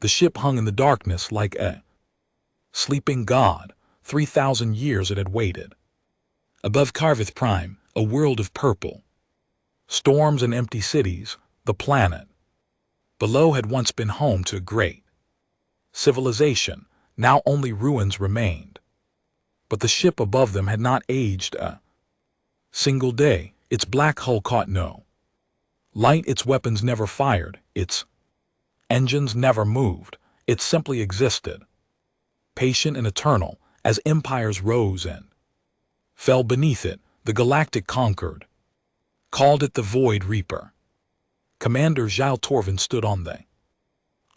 The ship hung in the darkness like a sleeping god. 3,000 years it had waited. Above Carveth Prime, a world of purple. Storms and empty cities, the planet. Below had once been home to a great civilization, now only ruins remained. But the ship above them had not aged a single day. Its black hull caught no light, its weapons never fired, its engines never moved, it simply existed, patient and eternal, as empires rose and fell beneath it. The galactic conquered, called it the Void Reaper. Commander Giles Torvin stood on the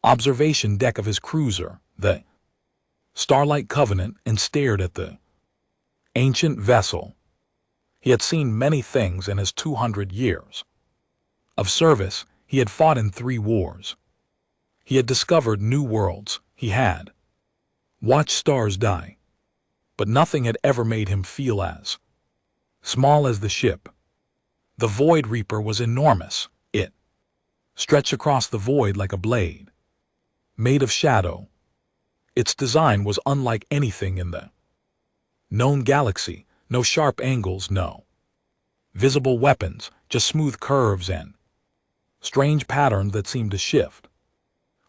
observation deck of his cruiser, the Starlight Covenant, and stared at the ancient vessel. He had seen many things in his 200 years of service. He had fought in 3 wars. He had discovered new worlds. He had watched stars die. But nothing had ever made him feel as small as the ship. The Void Reaper was enormous. It stretched across the void like a blade, made of shadow. Its design was unlike anything in the known galaxy. No sharp angles, no visible weapons, just smooth curves and strange patterns that seemed to shift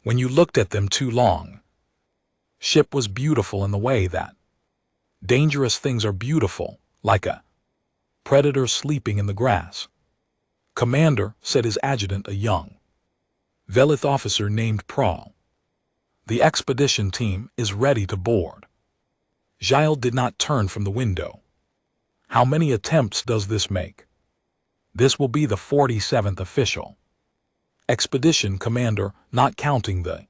when you looked at them too long. Ship was beautiful in the way that dangerous things are beautiful, like a predator sleeping in the grass. "Commander," said his adjutant, a young Velith officer named Prahl, "the expedition team is ready to board." Giles did not turn from the window. "How many attempts does this make?" "This will be the 47th official expedition, Commander, not counting the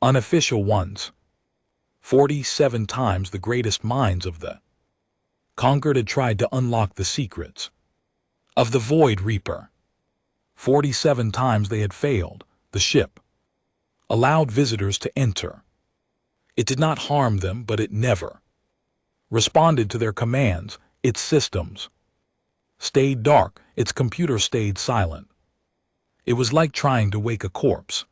unofficial ones. 47 times the greatest minds of the conquered had tried to unlock the secrets of the Void Reaper. 47 times they had failed. The ship allowed visitors to enter. It did not harm them, but it never responded to their commands. Its systems stayed dark, its computer stayed silent. It was like trying to wake a corpse.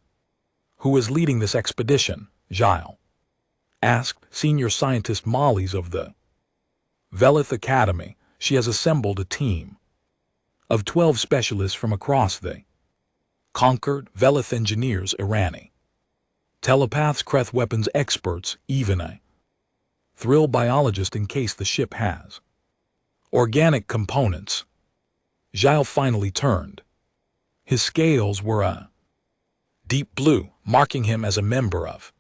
"Who is leading this expedition?" Giles asked. "Senior Scientist Molly's of the Velith Academy. She has assembled a team of 12 specialists from across the conquered, Velith engineers, Irani telepaths, Kreth weapons experts, even a thrill biologist in case the ship has organic components." Giles finally turned. His scales were a deep blue, marking him as a member of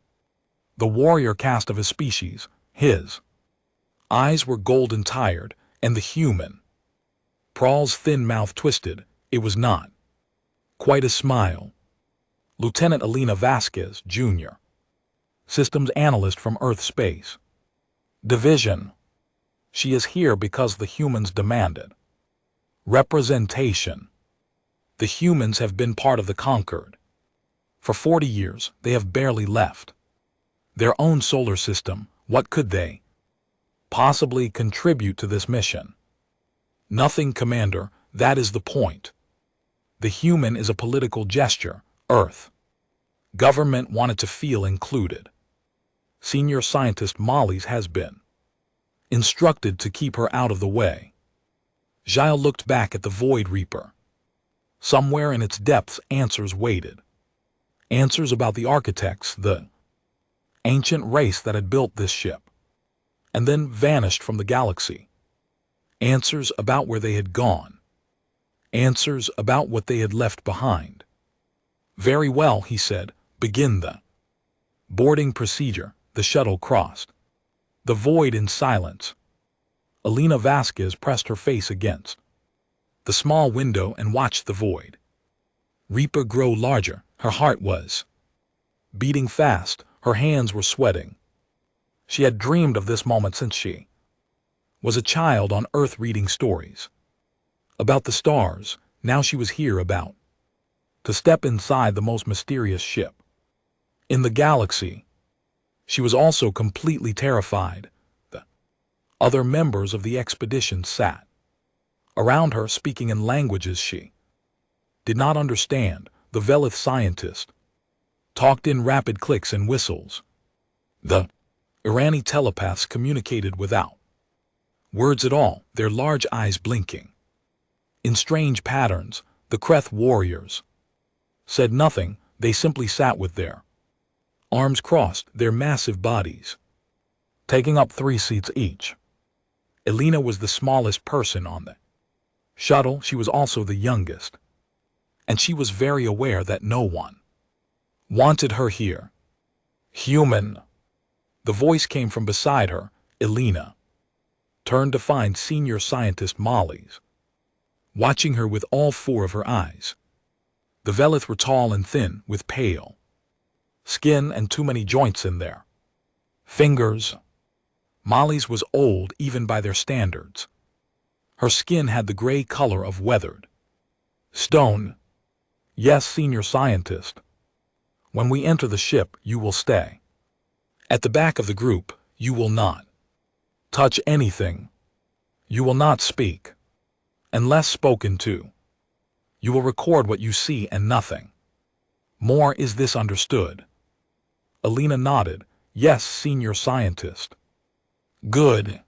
the warrior caste of his species. His eyes were golden tired, and the human Prahl's thin mouth twisted. It was not quite a smile. "Lieutenant Elena Vasquez, Jr., systems analyst from Earth Space Division. She is here because the humans demanded representation. The humans have been part of the conquered. For 40 years, they have barely left their own solar system. What could they possibly contribute to this mission?" "Nothing, Commander. That is the point. The human is a political gesture. Earth government wanted to feel included. Senior Scientist Molly's has been instructed to keep her out of the way." Giles looked back at the Void Reaper. Somewhere in its depths answers waited. Answers about the architects, the ancient race that had built this ship, and then vanished from the galaxy. Answers about where they had gone. Answers about what they had left behind. "Very well," he said. "Begin the boarding procedure." The shuttle crossed the void in silence. Elena Vasquez pressed her face against the small window and watched the Void Reaper grow larger. Her heart was beating fast. Her hands were sweating. She had dreamed of this moment since she was a child on Earth, reading stories about the stars. Now she was here, about to step inside the most mysterious ship in the galaxy. She was also completely terrified. The other members of the expedition sat around her, speaking in languages she did not understand. The Velith scientist talked in rapid clicks and whistles. The Irani telepaths communicated without words at all, their large eyes blinking. In strange patterns, the Kreth warriors said nothing, they simply sat with their arms crossed, their massive bodies taking up 3 seats each. Elena was the smallest person on the shuttle, she was also the youngest, and she was very aware that no one wanted her here. Human. The voice came from beside her. Elena turned to find senior scientist Molly's watching her with all 4 of her eyes. The Velith were tall and thin, with pale skin and too many joints in their fingers. Molly's was old even by their standards. Her skin had the gray color of weathered stone. Yes, senior scientist. When we enter the ship, you will stay at the back of the group. You will not touch anything. You will not speak unless spoken to. You will record what you see and nothing more. Is this understood? Elena nodded. Yes, senior scientist. Good.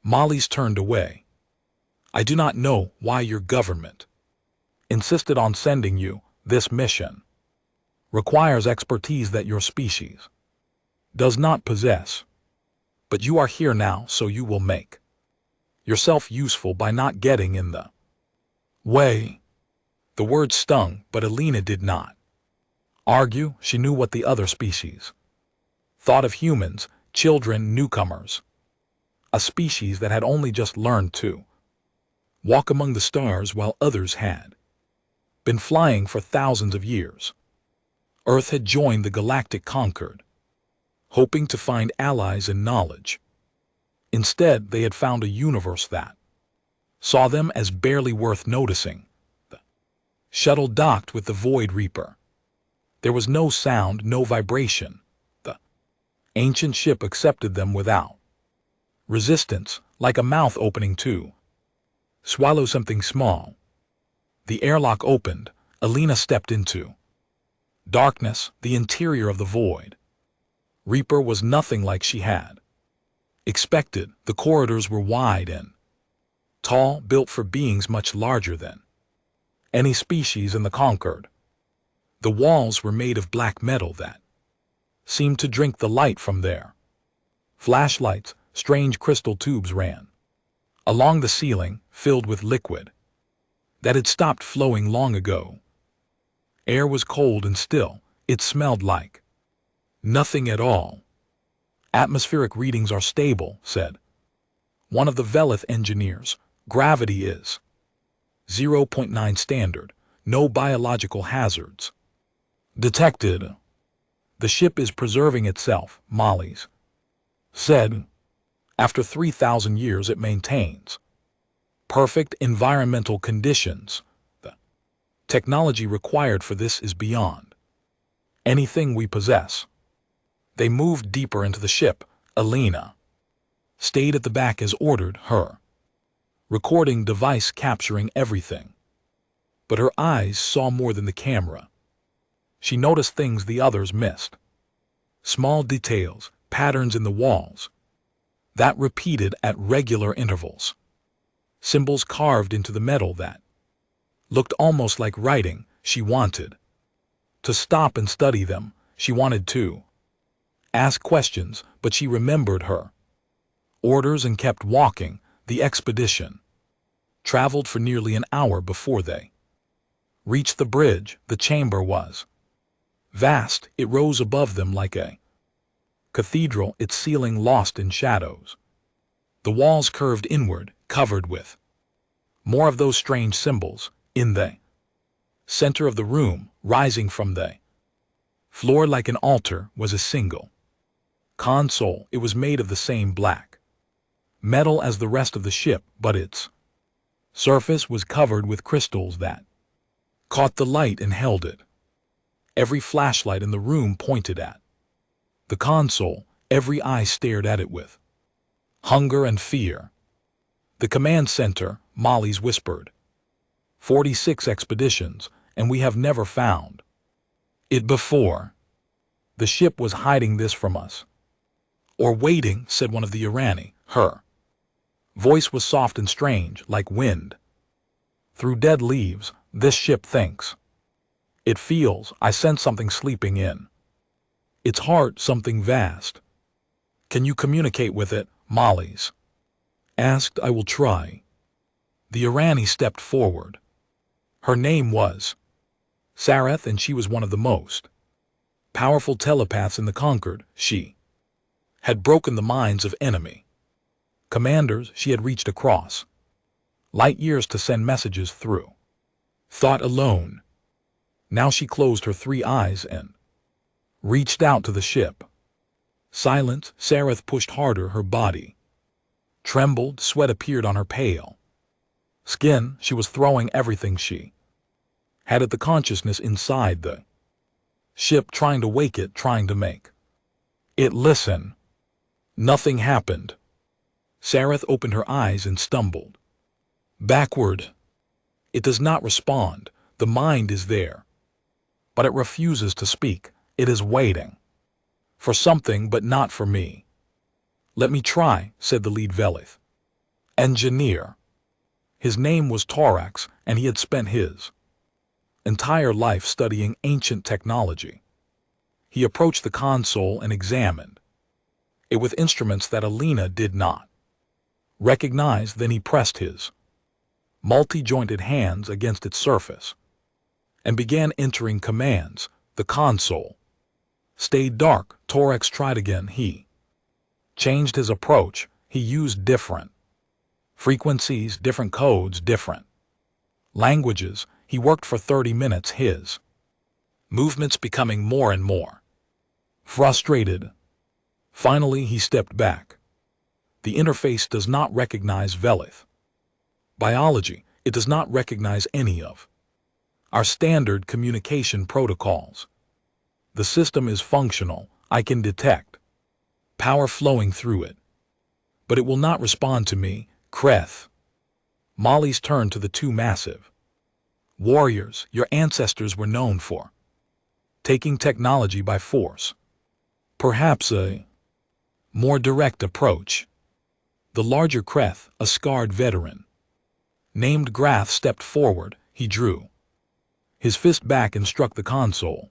Molly's turned away. I do not know why your government insisted on sending you. This mission requires expertise that your species does not possess. But you are here now, so you will make yourself useful by not getting in the way. The word stung, but Elena did not argue. She knew what the other species thought of humans, children, newcomers. A species that had only just learned to walk among the stars while others had been flying for thousands of years. Earth had joined the galactic conquered, hoping to find allies in knowledge. Instead, they had found a universe that saw them as barely worth noticing. The shuttle docked with the Void Reaper. There was no sound, no vibration. The ancient ship accepted them without resistance, like a mouth opening to swallow something small. The airlock opened. Elena stepped into darkness, the interior of the Void Reaper was nothing like she had expected. The corridors were wide and tall, built for beings much larger than any species in the conquered. The walls were made of black metal that seemed to drink the light from there. Flashlights, strange crystal tubes ran along the ceiling, filled with liquid that had stopped flowing long ago. Air was cold and still. It smelled like nothing at all. Atmospheric readings are stable, said one of the Velith engineers. Gravity is 0.9 standard. No biological hazards detected. The ship is preserving itself, Molly's said. After 3,000 years it maintains perfect environmental conditions. The technology required for this is beyond anything we possess. They moved deeper into the ship. Elena stayed at the back as ordered, her recording device capturing everything. But her eyes saw more than the camera. She noticed things the others missed. Small details, patterns in the walls that repeated at regular intervals. Symbols carved into the metal that looked almost like writing. She wanted to stop and study them. She wanted to ask questions, but she remembered her orders and kept walking. The expedition traveled for nearly an hour before they reached the bridge. The chamber was vast. It rose above them like a cathedral, its ceiling lost in shadows. The walls curved inward, covered with more of those strange symbols. In the center of the room, rising from the floor like an altar, was a single console. It was made of the same black metal as the rest of the ship, but its surface was covered with crystals that caught the light and held it. Every flashlight in the room pointed at the console. Every eye stared at it with hunger and fear. The command center, Molly's whispered. 46 expeditions, and we have never found it before. The ship was hiding this from us. Or waiting, said one of the Irani. Her voice was soft and strange, like wind. Through dead leaves, this ship thinks. It feels, I sense something sleeping in its heart, something vast. Can you communicate with it, Molly's asked. I will try. The Irani stepped forward. Her name was Sareth, and she was one of the most powerful telepaths in the Concord. She had broken the minds of enemy commanders. She had reached across light years to send messages through thought alone. Now she closed her 3 eyes and reached out to the ship. Silent, Sareth pushed harder. Her body trembled, sweat appeared on her pale skin. She was throwing everything she had at the consciousness inside the ship, trying to wake it, trying to make it listen. Nothing happened. Sareth opened her eyes and stumbled backward. It does not respond. The mind is there, but it refuses to speak. It is waiting for something, but not for me. Let me try, said the lead Velith engineer. His name was Torax, and he had spent his entire life studying ancient technology. He approached the console and examined it with instruments that Alina did not recognize. Then he pressed his multi-jointed hands against its surface and began entering commands. The console stayed dark. Torax tried again. He changed his approach. He used different frequencies, different codes, different languages. He worked for 30 minutes, his movements becoming more and more frustrated. Finally, he stepped back. The interface does not recognize Velith biology. It does not recognize any of our standard communication protocols. The system is functional. I can detect power flowing through it, but it will not respond to me. Kreth. Molly's turned to the 2 massive warriors. Your ancestors were known for taking technology by force. Perhaps a more direct approach. The larger Kreth, a scarred veteran named Grath, stepped forward. He drew his fist back and struck the console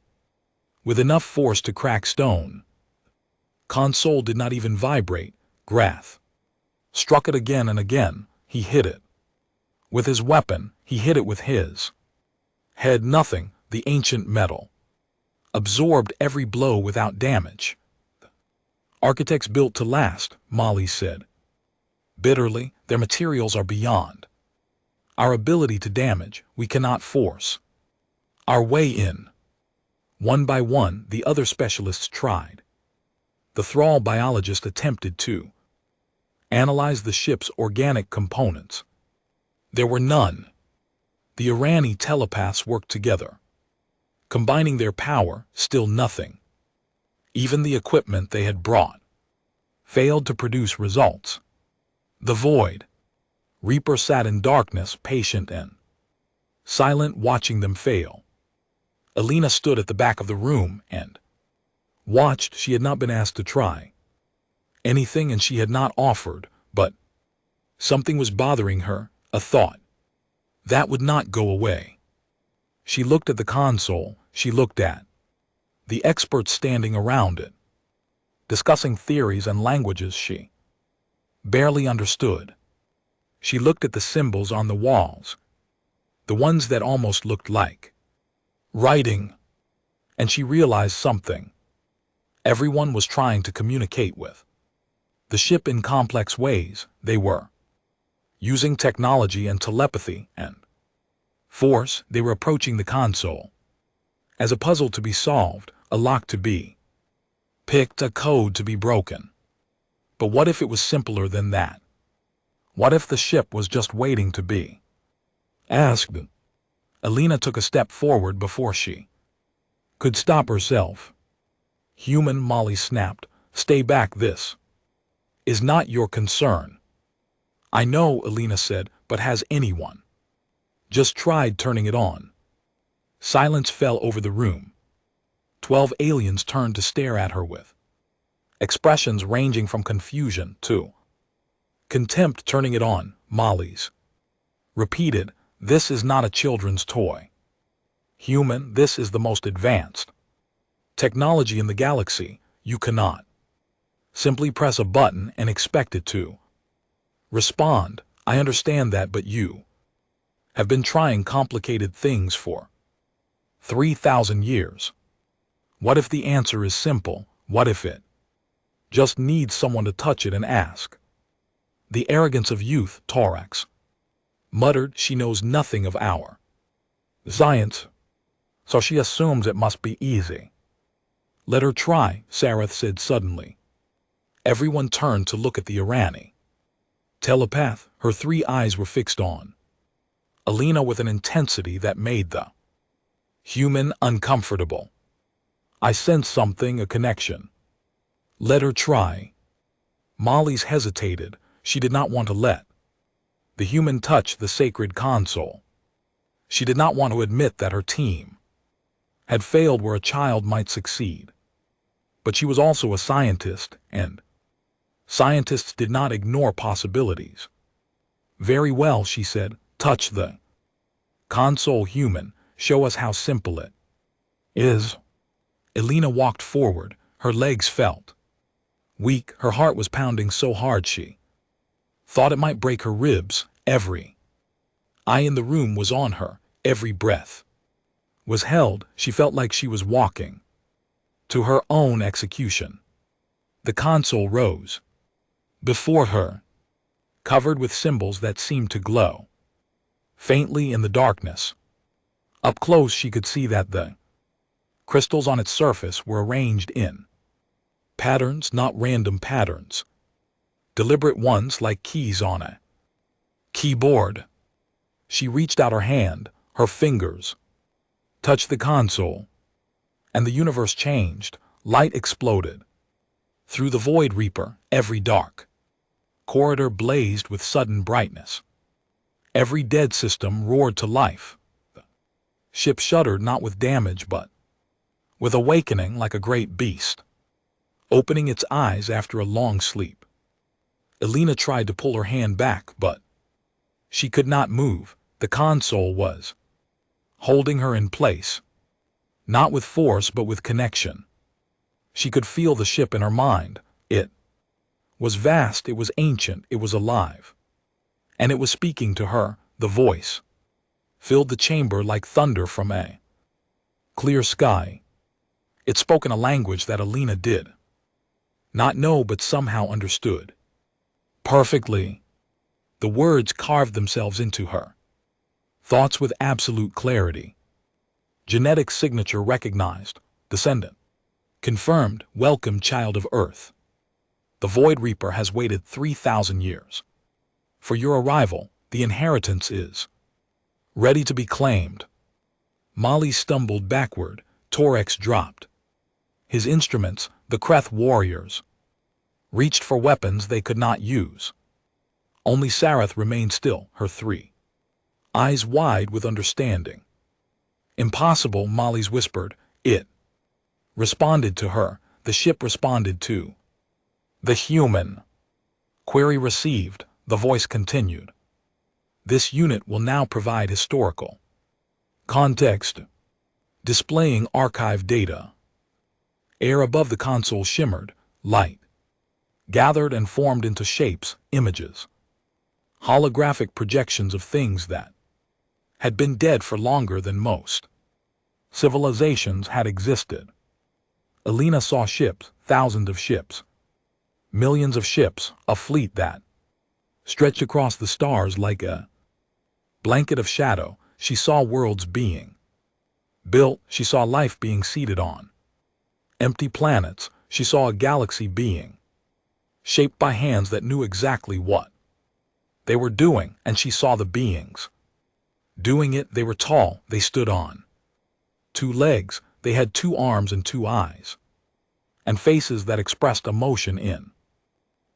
with enough force to crack stone. Console did not even vibrate. Grath struck it again and again. He hit it with his weapon. He hit it with his head. Nothing. The ancient metal absorbed every blow without damage. Architects built to last, Molly said bitterly. Their materials are beyond our ability to damage. We cannot force our way in. One by one, the other specialists tried. The thrall biologist attempted to analyze the ship's organic components. There were none. The Irani telepaths worked together, combining their power. Still nothing. Even the equipment they had brought failed to produce results. The void Reaper sat in darkness, patient and silent, watching them fail. Alina stood at the back of the room and watched. She had not been asked to try anything, and she had not offered, but something was bothering her, a thought that would not go away. She looked at the console. She looked at the experts standing around it, discussing theories and languages she barely understood. She looked at the symbols on the walls, the ones that almost looked like writing, and she realized something. Everyone was trying to communicate with the ship in complex ways. They were using technology and telepathy and force. They were approaching the console as a puzzle to be solved, a lock to be picked, a code to be broken. But what if it was simpler than that? What if the ship was just waiting to be asked? Alina took a step forward before she could stop herself. Human, Molly snapped. Stay back. This is not your concern. I know, Alina said, but has anyone just tried turning it on? Silence fell over the room. 12 aliens turned to stare at her with expressions ranging from confusion to contempt. Turning it on, Molly's repeated, "This is not a children's toy. Human, this is the most advanced technology in the galaxy. You cannot simply press a button and expect it to respond. I understand that, but you have been trying complicated things for 3,000 years. What if the answer is simple? What if it just needs someone to touch it and ask?" The arrogance of youth, Torax muttered. "She knows nothing of our science, so she assumes it must be easy." "Let her try," Sareth said suddenly. Everyone turned to look at the Irani telepath. Her 3 eyes were fixed on Alina with an intensity that made the human uncomfortable. "I sense something, a connection." "Let her try." Molly's hesitated. She did not want to let the human touch the sacred console. She did not want to admit that her team had failed where a child might succeed. But she was also a scientist, and scientists did not ignore possibilities. "Very well," she said. "Touch the console, human. Show us how simple it is." Alina walked forward. Her legs felt weak. Her heart was pounding so hard she thought it might break her ribs. Every eye in the room was on her. Every breath was held. She felt like she was walking to her own execution. The console rose before her, covered with symbols that seemed to glow faintly in the darkness. Up close she could see that the crystals on its surface were arranged in patterns, not random patterns. Deliberate ones, like keys on a keyboard. She reached out her hand. Her fingers touched the console, and the universe changed. Light exploded through the Void Reaper. Every dark corridor blazed with sudden brightness. Every dead system roared to life. The ship shuddered, not with damage, but with awakening, like a great beast opening its eyes after a long sleep. Alina tried to pull her hand back, but she could not move. The console was holding her in place, not with force but with connection. She could feel the ship in her mind. It was vast, it was ancient, it was alive. And it was speaking to her. The voice filled the chamber like thunder from a clear sky. It spoke in a language that Alina did not know but somehow understood perfectly. The words carved themselves into her thoughts with absolute clarity. Genetic signature recognized. Descendant confirmed. Welcome, child of Earth. The Void Reaper has waited 3,000 years for your arrival. The inheritance is ready to be claimed. Molly stumbled backward. Torax dropped his instruments. The Kreth warriors reached for weapons they could not use. Only Sareth remained still, her 3 eyes wide with understanding. "Impossible," Molly's whispered. "It responded to her. The ship responded to the human." Query received. The voice continued. "This unit will now provide historical context, displaying archive data." Air above the console shimmered. Light gathered and formed into shapes, images, holographic projections of things that had been dead for longer than most civilizations had existed. Alina saw ships, thousands of ships, millions of ships, a fleet that stretched across the stars like a blanket of shadow. She saw worlds being built. She saw life being seeded on empty planets. She saw a galaxy being shaped by hands that knew exactly what they were doing, and she saw the beings doing it. They were tall. They stood on 2 legs. They had 2 arms and 2 eyes, and faces that expressed emotion in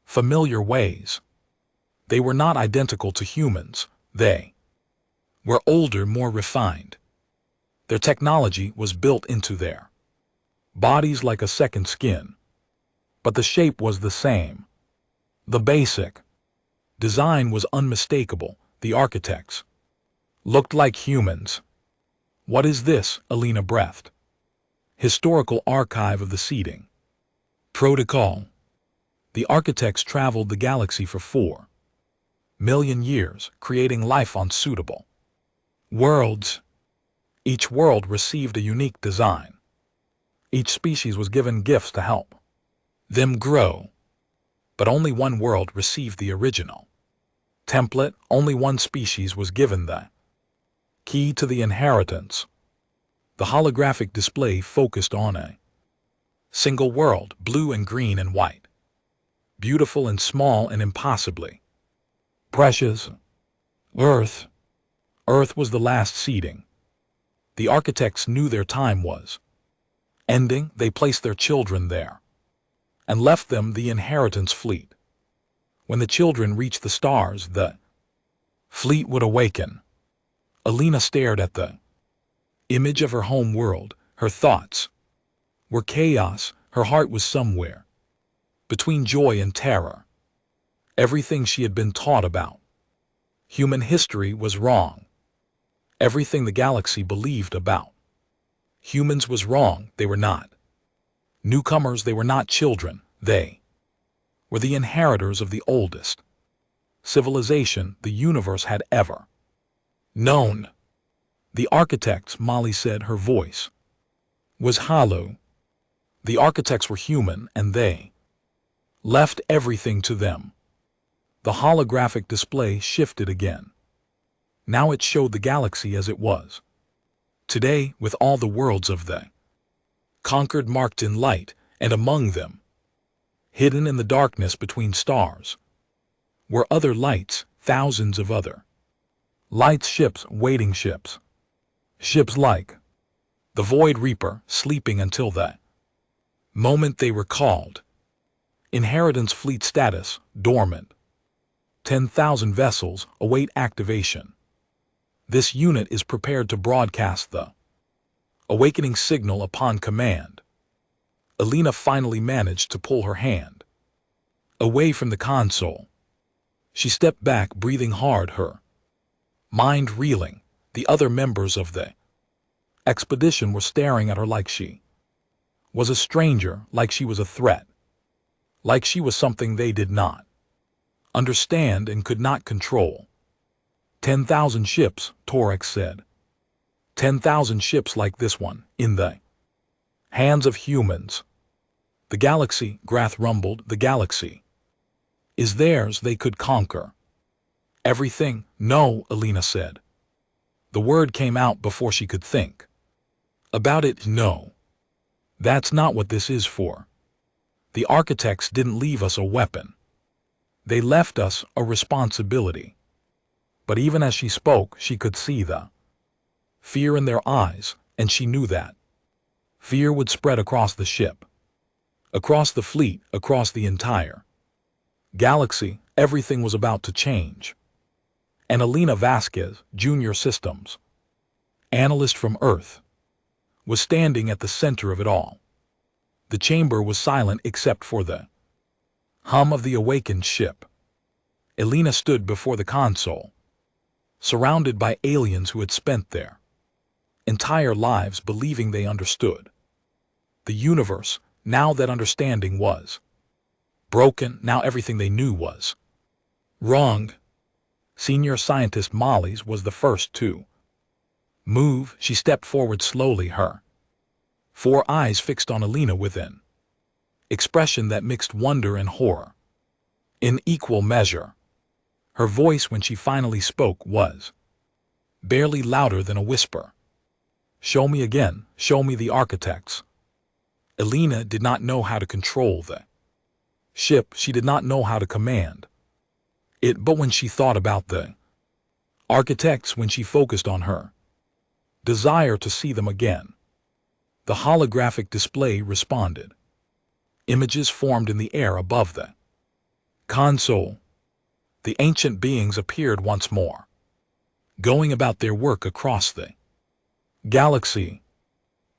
familiar ways. They were not identical to humans. They were older, more refined. Their technology was built into their bodies like a second skin. But the shape was the same. The basic design was unmistakable. The architects looked like humans. What is this? Alina breathed. Historical archive of the seeding. Protocol. The architects traveled the galaxy for 4 million years, creating life on suitable worlds. Each world received a unique design. Each species was given gifts to help them grow. But only one world received the original template. Only one species was given the key to the inheritance. The holographic display focused on a single world, blue and green and white, beautiful and small and impossibly precious. Earth. Earth was the last seeding. The architects knew their time was ending. They placed their children there and left them the inheritance fleet. When the children reached the stars, the fleet would awaken. Alina stared at the image of her home world. Her thoughts were chaos. Her heart was somewhere between joy and terror. Everything she had been taught about human history was wrong. Everything the galaxy believed about humans was wrong. They were not newcomers. They were not children. They were the inheritors of the oldest civilization the universe had ever known. The architects, Molly said, her voice was hollow. The architects were human, and they left everything to them. The holographic display shifted again. Now it showed the galaxy as it was today, with all the worlds of the conquered marked in light, and among them, hidden in the darkness between stars, were other lights, thousands of other lights, ships, waiting ships. Ships like the Void Reaper, sleeping until the moment they were called. Inheritance fleet status, dormant. 10,000 vessels await activation. This unit is prepared to broadcast the awakening signal upon command. Alina finally managed to pull her hand away from the console. She stepped back, breathing hard, her mind reeling. The other members of the expedition were staring at her like she was a stranger, like she was a threat, like she was something they did not understand and could not control. 10,000 ships, Torex said. 10,000 ships like this one, in the hands of humans. The galaxy, Grath rumbled, the galaxy is theirs. They could conquer everything. No, Alina said. The word came out before she could think about it. No. That's not what this is for. The architects didn't leave us a weapon. They left us a responsibility. But even as she spoke, she could see the fear in their eyes, and she knew that fear would spread across the ship, across the fleet, across the entire galaxy. Everything was about to change. And Alina Vasquez, Junior Systems analyst from Earth, was standing at the center of it all. The chamber was silent except for the hum of the awakened ship. Alina stood before the console, surrounded by aliens who had spent their entire lives believing they understood the universe. Now that understanding was broken. Now everything they knew was wrong. Senior scientist Molly's was the first to move. She stepped forward slowly, her 4 eyes fixed on Alina with an expression that mixed wonder and horror in equal measure. Her voice, when she finally spoke, was barely louder than a whisper. Show me again. Show me the architects. Alina did not know how to control the ship. She did not know how to command it, but when she thought about the architects, when she focused on her desire to see them again, the holographic display responded. Images formed in the air above the console. The ancient beings appeared once more, going about their work across the galaxy.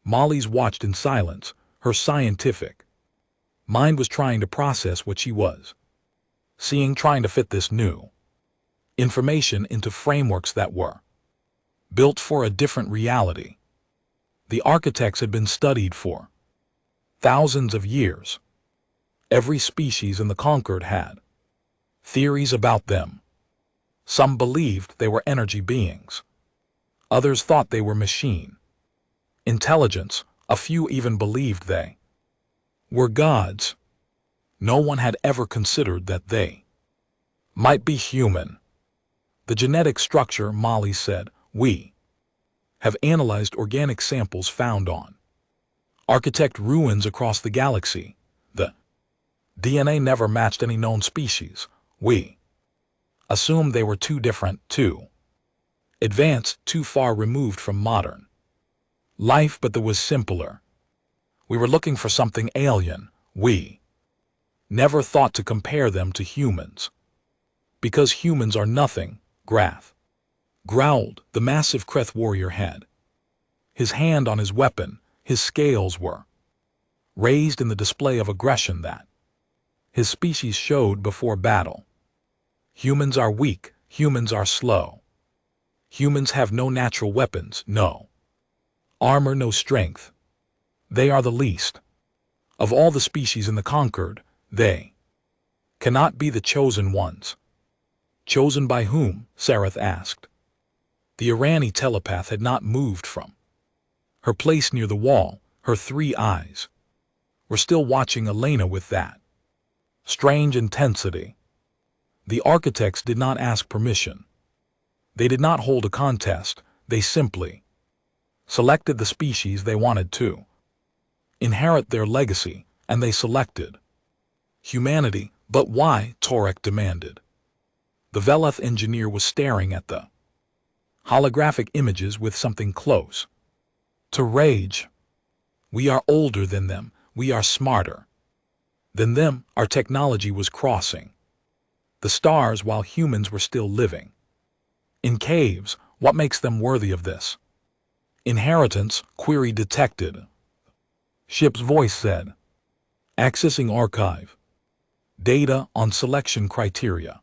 Molly's watched in silence, Her scientific mind was trying to process what she was seeing, trying to fit this new information into frameworks that were built for a different reality. The architects had been studied for thousands of years. Every species in the conquered had theories about them. Some believed they were energy beings. Others thought they were machine intelligence. A few even believed they were gods. No one had ever considered that they might be human. The genetic structure, Molly said, we have analyzed organic samples found on architect ruins across the galaxy. The DNA never matched any known species. We assumed they were too different, too advanced, too far removed from modern life, but there was simpler. We were looking for something alien. We never thought to compare them to humans. Because humans are nothing, Grath growled. The massive Kreth warrior had his hand on his weapon. His scales were raised in the display of aggression that his species showed before battle. Humans are weak. Humans are slow. Humans have no natural weapons, no armor, no strength. They are the least of all the species in the conquered. They cannot be the chosen ones. Chosen by whom? Sareth asked. The Irani telepath had not moved from her place near the wall. Her three eyes were still watching Elena with that strange intensity. The architects did not ask permission. They did not hold a contest. They simply selected the species they wanted to inherit their legacy, and they selected humanity. But why? Torek demanded. The Veleth engineer was staring at the holographic images with something close to rage. We are older than them. We are smarter than them. Our technology was crossing the stars while humans were still living in caves. What makes them worthy of this inheritance? Query detected. Ship's voice said. Accessing archive. Data on selection criteria.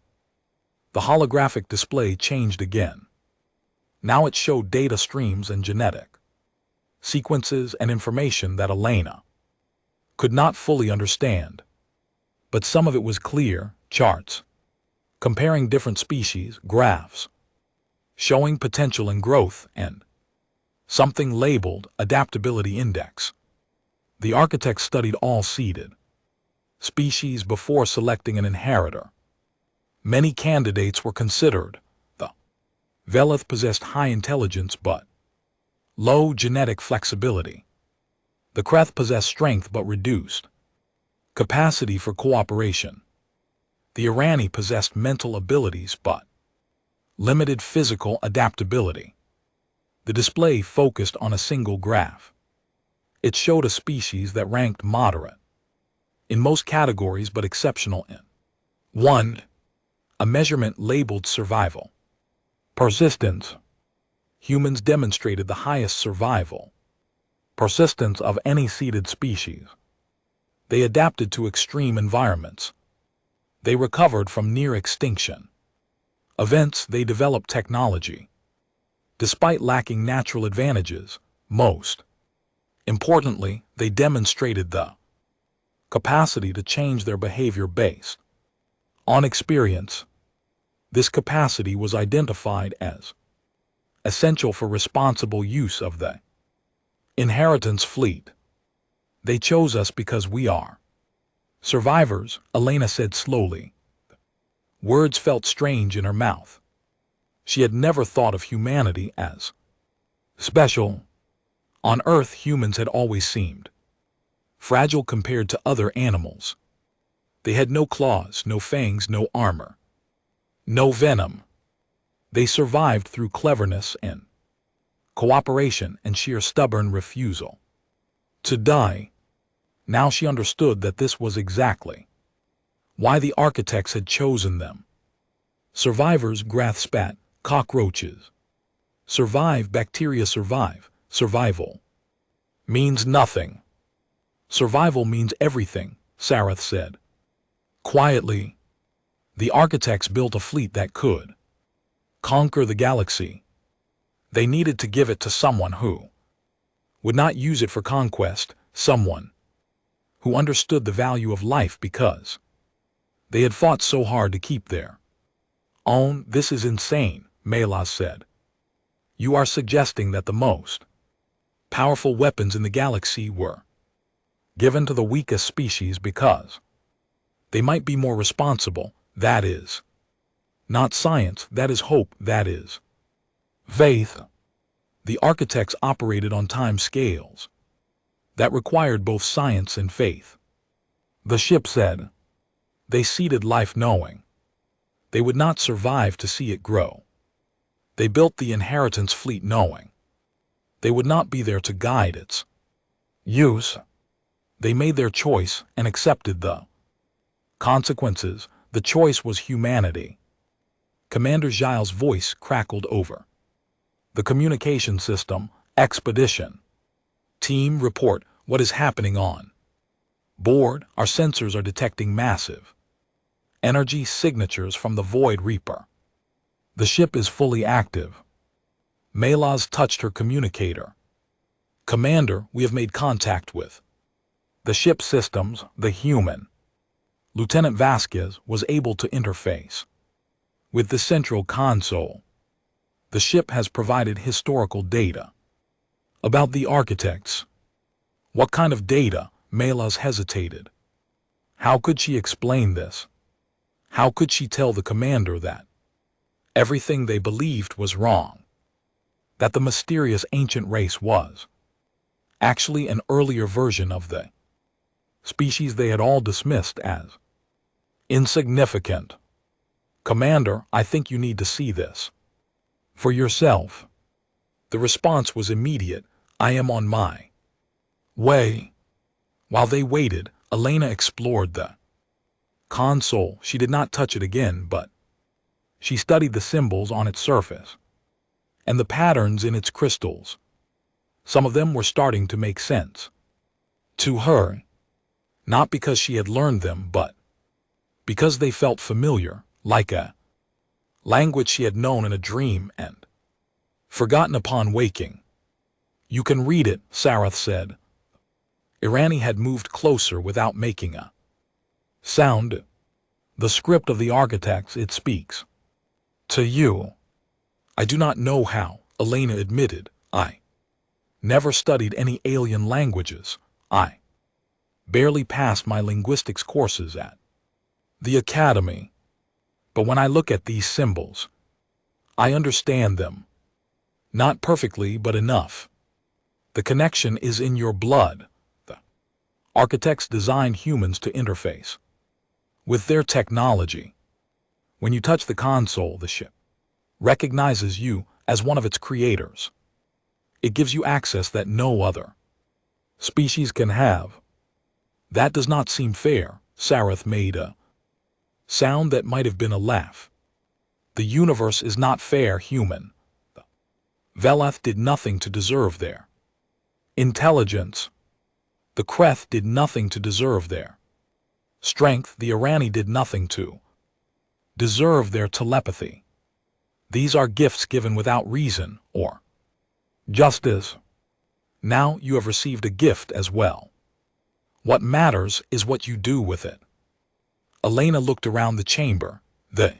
The holographic display changed again. Now it showed data streams and genetic sequences and information that Elena could not fully understand. But some of it was clear: charts comparing different species, graphs showing potential and growth, and something labeled adaptability index. The architects studied all seeded species before selecting an inheritor. Many candidates were considered. The Veleth possessed high intelligence but low genetic flexibility. The Kreth possessed strength but reduced capacity for cooperation. The Irani possessed mental abilities but limited physical adaptability. The display focused on a single graph. It showed a species that ranked moderate in most categories but exceptional in one. A measurement labeled survival. Persistence. Humans demonstrated the highest survival persistence of any seeded species. They adapted to extreme environments. They recovered from near extinction events. They developed technology despite lacking natural advantages. Most importantly, they demonstrated the capacity to change their behavior based on experience. This capacity was identified as essential for responsible use of the inheritance fleet. They chose us because we are survivors, Elena said slowly. Words felt strange in her mouth. She had never thought of humanity as special. On Earth, humans had always seemed fragile compared to other animals. They had no claws, no fangs, no armor, no venom. They survived through cleverness and cooperation and sheer stubborn refusal to die. Now she understood that this was exactly why the architects had chosen them. Survivors, Grath spat, cockroaches survive, bacteria survive. Survival means nothing. Survival means everything, Sarath said. Quietly, the architects built a fleet that could conquer the galaxy. They needed to give it to someone who would not use it for conquest, someone who understood the value of life because they had fought so hard to keep their own. This is insane, Melas said. You are suggesting that the most powerful weapons in the galaxy were given to the weakest species because they might be more responsible. That is not science, that is hope, that is faith. The architects operated on time scales that required both science and faith. The ship said. They seeded life knowing they would not survive to see it grow. They built the inheritance fleet knowing they would not be there to guide its use. They made their choice and accepted the consequences. The choice was humanity. Commander Giles' voice crackled over the communication system. Expedition team, report what is happening on board. Our sensors are detecting massive energy signatures from the Void Reaper. The ship is fully active. Melas touched her communicator. Commander, we have made contact with the ship systems. The human Lieutenant Vasquez was able to interface with the central console. The ship has provided historical data about the architects. What kind of data? Melas hesitated. How could she explain this? How could she tell the commander that everything they believed was wrong? That the mysterious ancient race was actually an earlier version of the species they had all dismissed as insignificant. Commander, I think you need to see this for yourself. The response was immediate. I am on my way. While they waited, Elena explored the console. She did not touch it again, but she studied the symbols on its surface and the patterns in its crystals. Some of them were starting to make sense to her, not because she had learned them, but because they felt familiar, like a language she had known in a dream and forgotten upon waking. You can read it, Sarath said. Irani had moved closer without making a sound. The script of the architects, it speaks to you. I do not know how, Elena admitted. I never studied any alien languages. I barely passed my linguistics courses at the academy. But when I look at these symbols, I understand them. Not perfectly, but enough. The connection is in your blood. The architects designed humans to interface with their technology. When you touch the console, the ship recognizes you as one of its creators. It gives you access that no other species can have. That does not seem fair. Sarath made a sound that might have been a laugh. The universe is not fair, human. Veleth did nothing to deserve their intelligence. The Kreth did nothing to deserve their strength. The Irani did nothing to deserve their telepathy. These are gifts given without reason or justice. Now you have received a gift as well. What matters is what you do with it. Elena looked around the chamber. The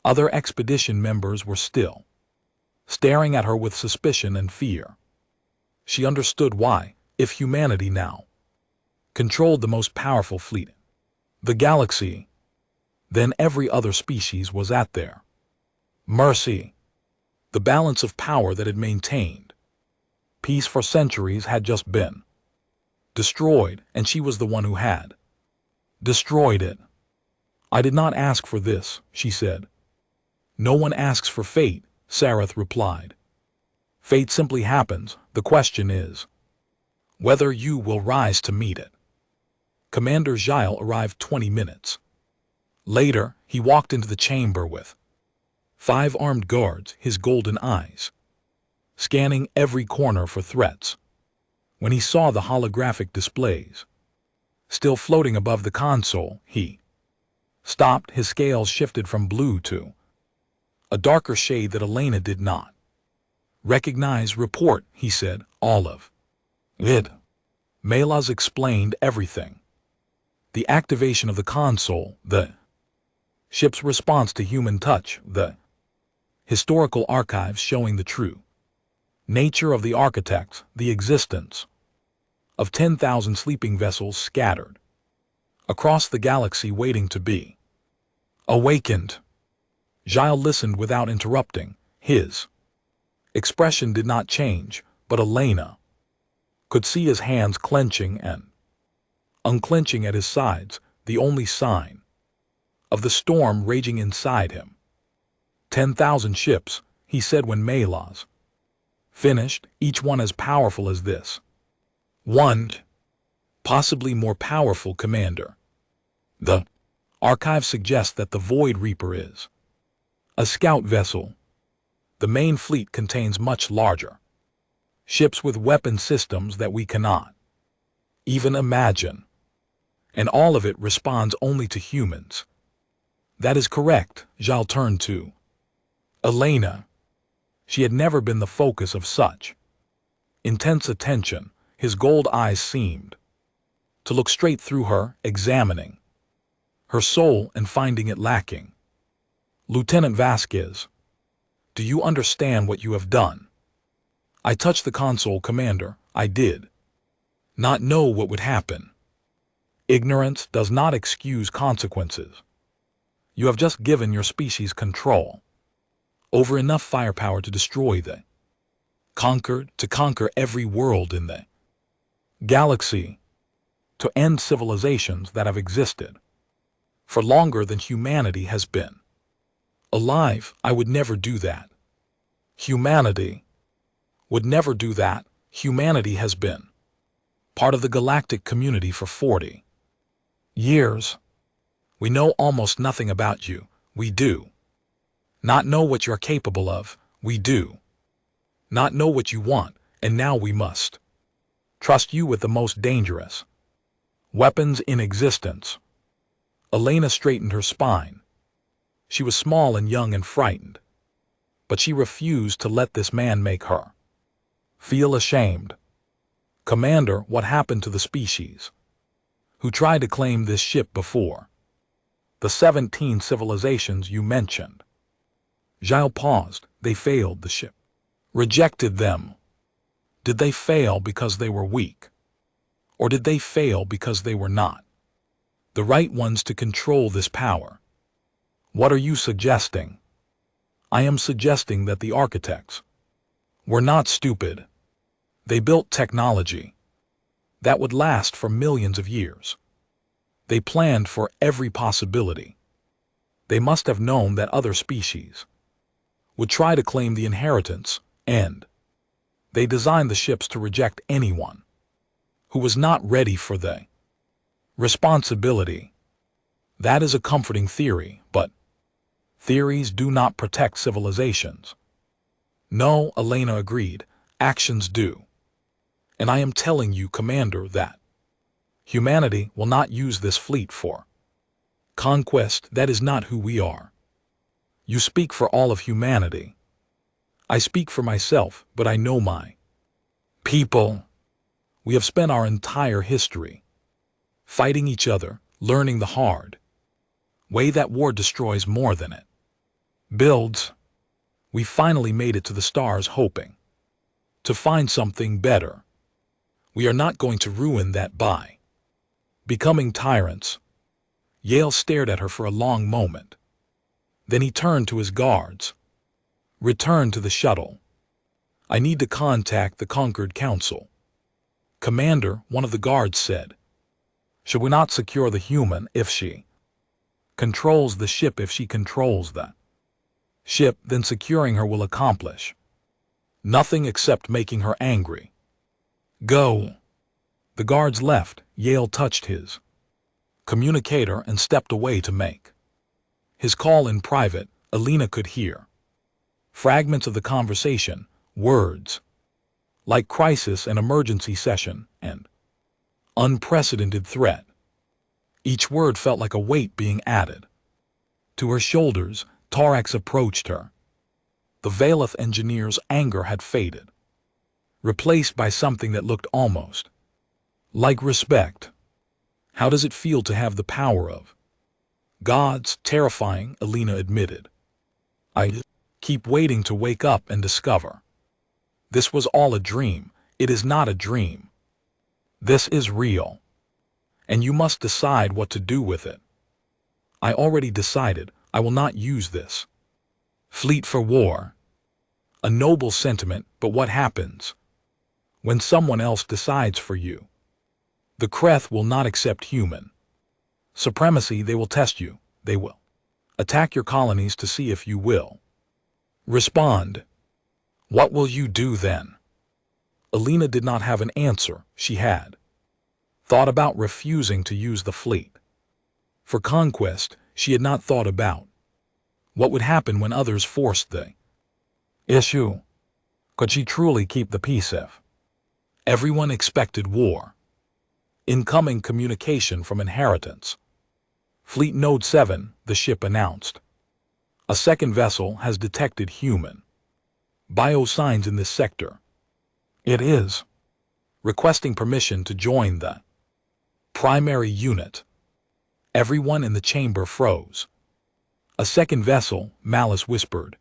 other expedition members were still staring at her with suspicion and fear. She understood why. If humanity now controlled the most powerful fleet in the galaxy, then every other species was at their mercy. The balance of power that had maintained peace for centuries had just been destroyed, and she was the one who had destroyed it. I did not ask for this, she said. No one asks for fate, Sarath replied. Fate simply happens. The question is whether you will rise to meet it. Commander Giles arrived 20 minutes later. He walked into the chamber with 5 armed guards, his golden eyes scanning every corner for threats. When he saw the holographic displays still floating above the console, he stopped. His scales shifted from blue to a darker shade that Elena did not recognize. Report, he said, all of it. Melas explained everything. The activation of the console, the ship's response to human touch, the historical archives showing the true nature of the architects, the existence of 10,000 sleeping vessels scattered across the galaxy waiting to be awakened. Gilles listened without interrupting. His expression did not change, but Elena could see his hands clenching and unclenching at his sides, the only sign of the storm raging inside him. 10,000 ships, he said when Melas finished, each one as powerful as this one, possibly more powerful, Commander. The archive suggests that the Void Reaper is a scout vessel. The main fleet contains much larger ships with weapon systems that we cannot even imagine. And all of it responds only to humans. That is correct. Gilles turned to Elena. She had never been the focus of such intense attention. His gold eyes seemed to look straight through her, examining her soul and finding it lacking. Lieutenant Vasquez, do you understand what you have done? I touched the console, Commander. I did not know what would happen. Ignorance does not excuse consequences. You have just given your species control over enough firepower to destroy the to conquer every world in the galaxy, to end civilizations that have existed for longer than humanity has been alive. I would never do that. Humanity would never do that. Humanity has been part of the galactic community for 40 years. We know almost nothing about you. We do not know what you're capable of. We do not know what you want, and now we must trust you with the most dangerous weapons in existence. Elena straightened her spine. She was small and young and frightened, but she refused to let this man make her feel ashamed. Commander, what happened to the species who tried to claim this ship before? The 17 civilizations you mentioned. Gilles paused. They failed. The ship rejected them. Did they fail because they were weak? Or did they fail because they were not the right ones to control this power? What are you suggesting? I am suggesting that the architects were not stupid. They built technology that would last for millions of years. They planned for every possibility. They must have known that other species would try to claim the inheritance, and they designed the ships to reject anyone who was not ready for the responsibility. That is a comforting theory, but theories do not protect civilizations. No, Elena agreed, actions do. And I am telling you, Commander, that humanity will not use this fleet for conquest. That is not who we are. You speak for all of humanity. I speak for myself, but I know my people. We have spent our entire history fighting each other, learning the hard way that war destroys more than it builds. We finally made it to the stars, hoping to find something better. We are not going to ruin that by becoming tyrants. Yale stared at her for a long moment. Then he turned to his guards. Return to the shuttle. I need to contact the Concord Council. Commander, one of the guards said. Should we not secure the human if she controls the ship? If she controls the ship, then securing her will accomplish nothing except making her angry. Go. The guards left. Yale touched his communicator and stepped away to make his call in private. Elena could hear fragments of the conversation, words like crisis and emergency session and unprecedented threat. Each word felt like a weight being added. To her shoulders, Tarax approached her. The Valeth engineer's anger had faded, replaced by something that looked almost like respect. How does it feel to have the power of gods? Terrifying, Alina admitted. I keep waiting to wake up and discover this was all a dream. It is not a dream. This is real. And you must decide what to do with it. I already decided. I will not use this fleet for war. A noble sentiment, but what happens when someone else decides for you? The Kreth will not accept human supremacy. They will test you. They will attack your colonies to see if you will respond. What will you do then? Alina did not have an answer. She had thought about refusing to use the fleet for conquest. She had not thought about what would happen when others forced the issue. Could she truly keep the peace if everyone expected war? Incoming communication from Inheritance. Fleet Node 7, the ship announced. A second vessel has detected human biosigns in this sector. It is requesting permission to join the primary unit. Everyone in the chamber froze. A second vessel, Malice whispered.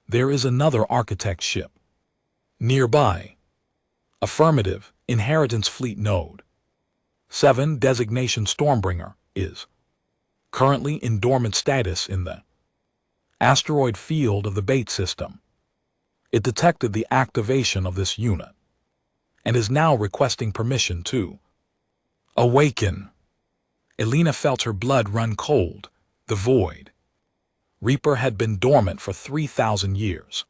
There is another architect ship nearby. Affirmative, Inheritance Fleet Node 7 designation Stormbringer is currently in dormant status in the asteroid field of the Bait system. It detected the activation of this unit and is now requesting permission to awaken. Alina felt her blood run cold. The Void Reaper had been dormant for 3,000 years.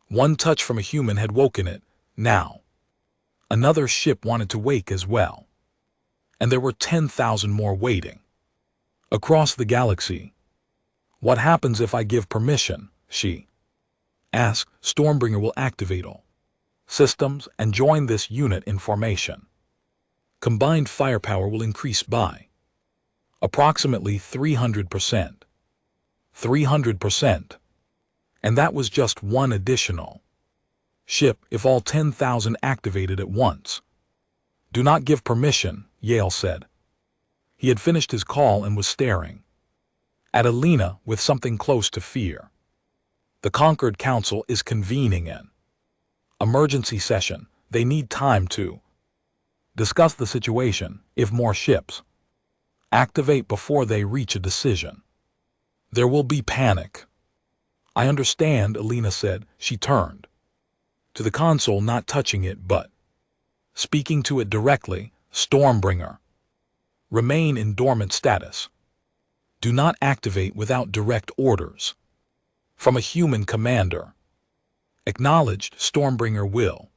One touch from a human had woken it. Now, another ship wanted to wake as well. And there were 10,000 more waiting across the galaxy. What happens if I give permission? She asked. Stormbringer will activate all systems and join this unit in formation. Combined firepower will increase by approximately 300%. 300%. And that was just one additional ship if all 10,000 activated at once. Do not give permission, Yale said. He had finished his call and was staring at Alina with something close to fear. The Conquered Council is convening an emergency session. They need time to discuss the situation. If more ships activate before they reach a decision, there will be panic. I understand, Alina said. She turned to the console, not touching it but speaking to it directly. Stormbringer, remain in dormant status. Do not activate without direct orders from a human commander. Acknowledged. Stormbringer will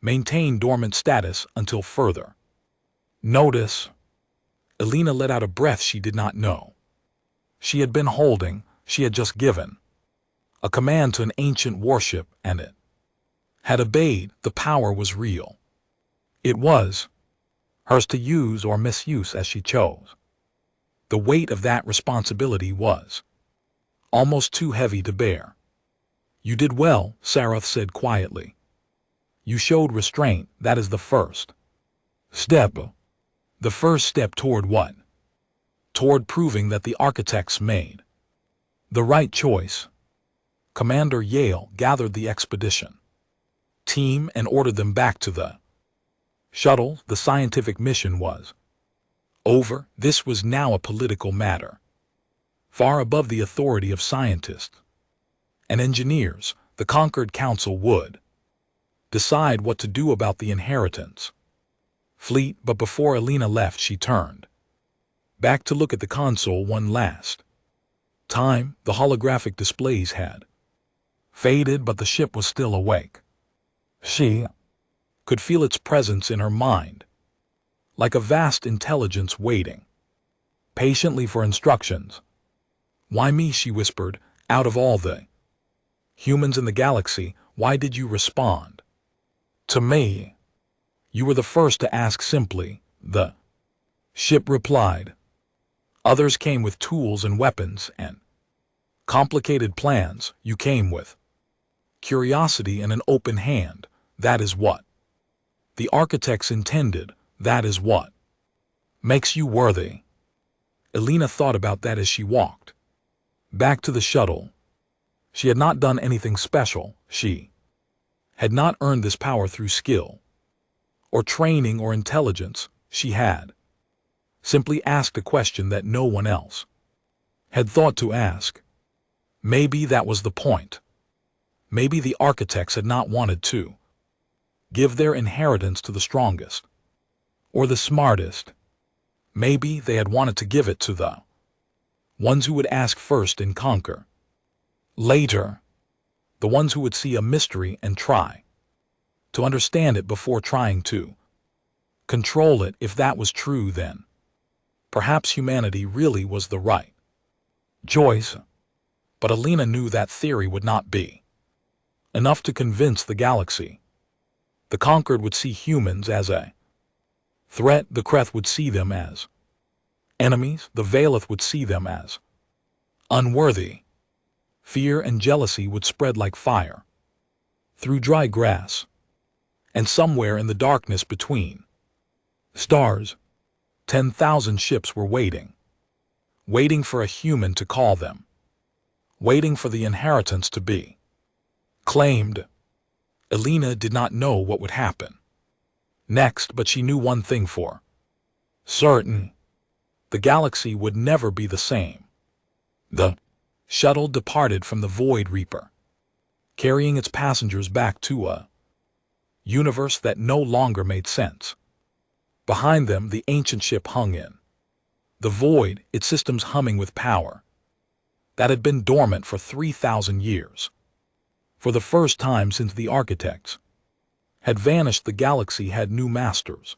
maintain dormant status until further notice. Alina let out a breath she did not know she had been holding. She had just given a command to an ancient warship, and it had obeyed. The power was real. It was hers to use or misuse as she chose. The weight of that responsibility was almost too heavy to bear. You did well, Sarath said quietly. You showed restraint. That is the first step. The first step toward what? Toward proving that the architects made the right choice. Commander Yale gathered the expedition team and ordered them back to the shuttle. The scientific mission was over. This was now a political matter, far above the authority of scientists and engineers. The Conquered Council would decide what to do about the Inheritance Fleet. But before Alina left, she turned back to look at the console one last time. The holographic displays had faded, but the ship was still awake. She could feel its presence in her mind, like a vast intelligence waiting patiently for instructions. Why me? She whispered. Out of all the humans in the galaxy, why did you respond To me, you were the first to ask simply, the ship replied. Others came with tools and weapons and complicated plans. You came with curiosity and an open hand. That is what the architects intended. That is what makes you worthy. Elena thought about that as she walked back to the shuttle. She had not done anything special. She had not earned this power through skill or training or intelligence. She had simply asked a question that no one else had thought to ask. Maybe that was the point. Maybe the architects had not wanted to give their inheritance to the strongest or the smartest. Maybe they had wanted to give it to the ones who would ask first and conquer later, the ones who would see a mystery and try to understand it before trying to control it. If that was true, then perhaps humanity really was the right choice. But Elena knew that theory would not be enough to convince the galaxy. The conquered would see humans as a threat. The Kreth would see them as enemies. The Valeth would see them as unworthy. Fear and jealousy would spread like fire through dry grass. And somewhere in the darkness between stars, 10,000 ships were waiting for a human to call them, waiting for the inheritance to be claimed. Elena did not know what would happen next, but she knew one thing for certain. The galaxy would never be the same. The shuttle departed from the Void Reaper, carrying its passengers back to a universe that no longer made sense. Behind them, the ancient ship hung in the void, its systems humming with power that had been dormant for 3,000 years. For the first time since the architects had vanished, the galaxy had new masters.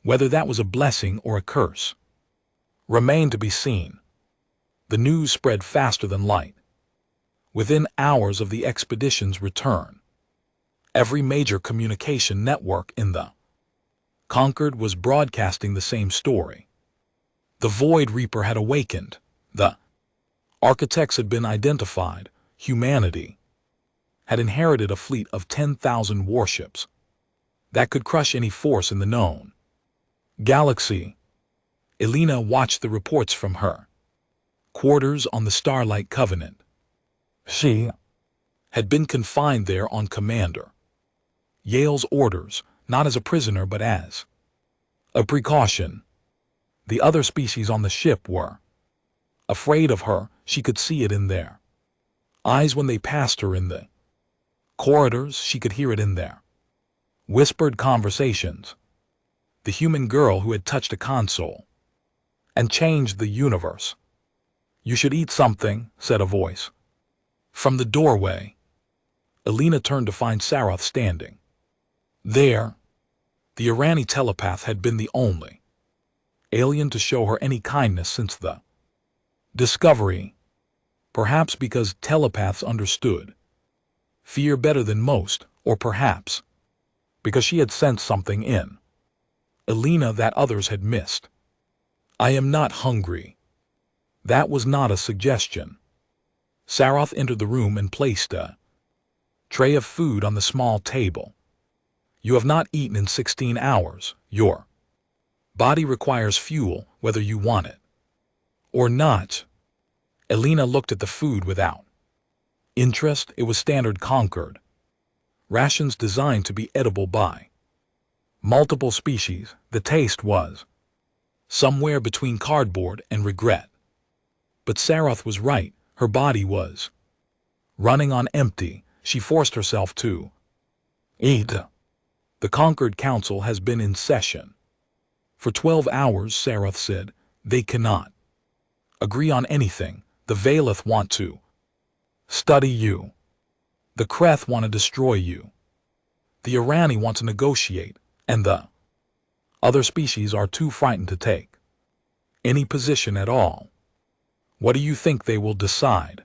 Whether that was a blessing or a curse remained to be seen. The news spread faster than light. Within hours of the expedition's return, every major communication network in the conquered was broadcasting the same story. The Void Reaper had awakened. The architects had been identified. Humanity had inherited a fleet of 10,000 warships that could crush any force in the known galaxy. Elena watched the reports from her quarters on the Starlight Covenant. She had been confined there on Commander Yale's orders, not as a prisoner but as a precaution. The other species on the ship were afraid of her. She could see it in their eyes when they passed her in the corridors. She could hear it in their whispered conversations. The human girl who had touched a console and changed the universe. "You should eat something," said a voice from the doorway. Elena turned to find Sarath standing there. The Irani telepath had been the only alien to show her any kindness since the discovery. Perhaps because telepaths understood fear better than most, or perhaps because she had sensed something in Elena that others had missed. "I am not hungry." That was not a suggestion. Sarath entered the room and placed a tray of food on the small table. "You have not eaten in 16 hours. Your body requires fuel, whether you want it or not." Elena looked at the food without interest. It was standard Concord rations designed to be edible by multiple species. The taste was somewhere between cardboard and regret. But Sarath was right. Her body was running on empty. She forced herself to eat. "The Concord Council has been in session for 12 hours, Sarath said. "They cannot agree on anything. The Valeth want to study you. The Kreth want to destroy you. The Irani want to negotiate, and the other species are too frightened to take any position at all. What do you think they will decide?"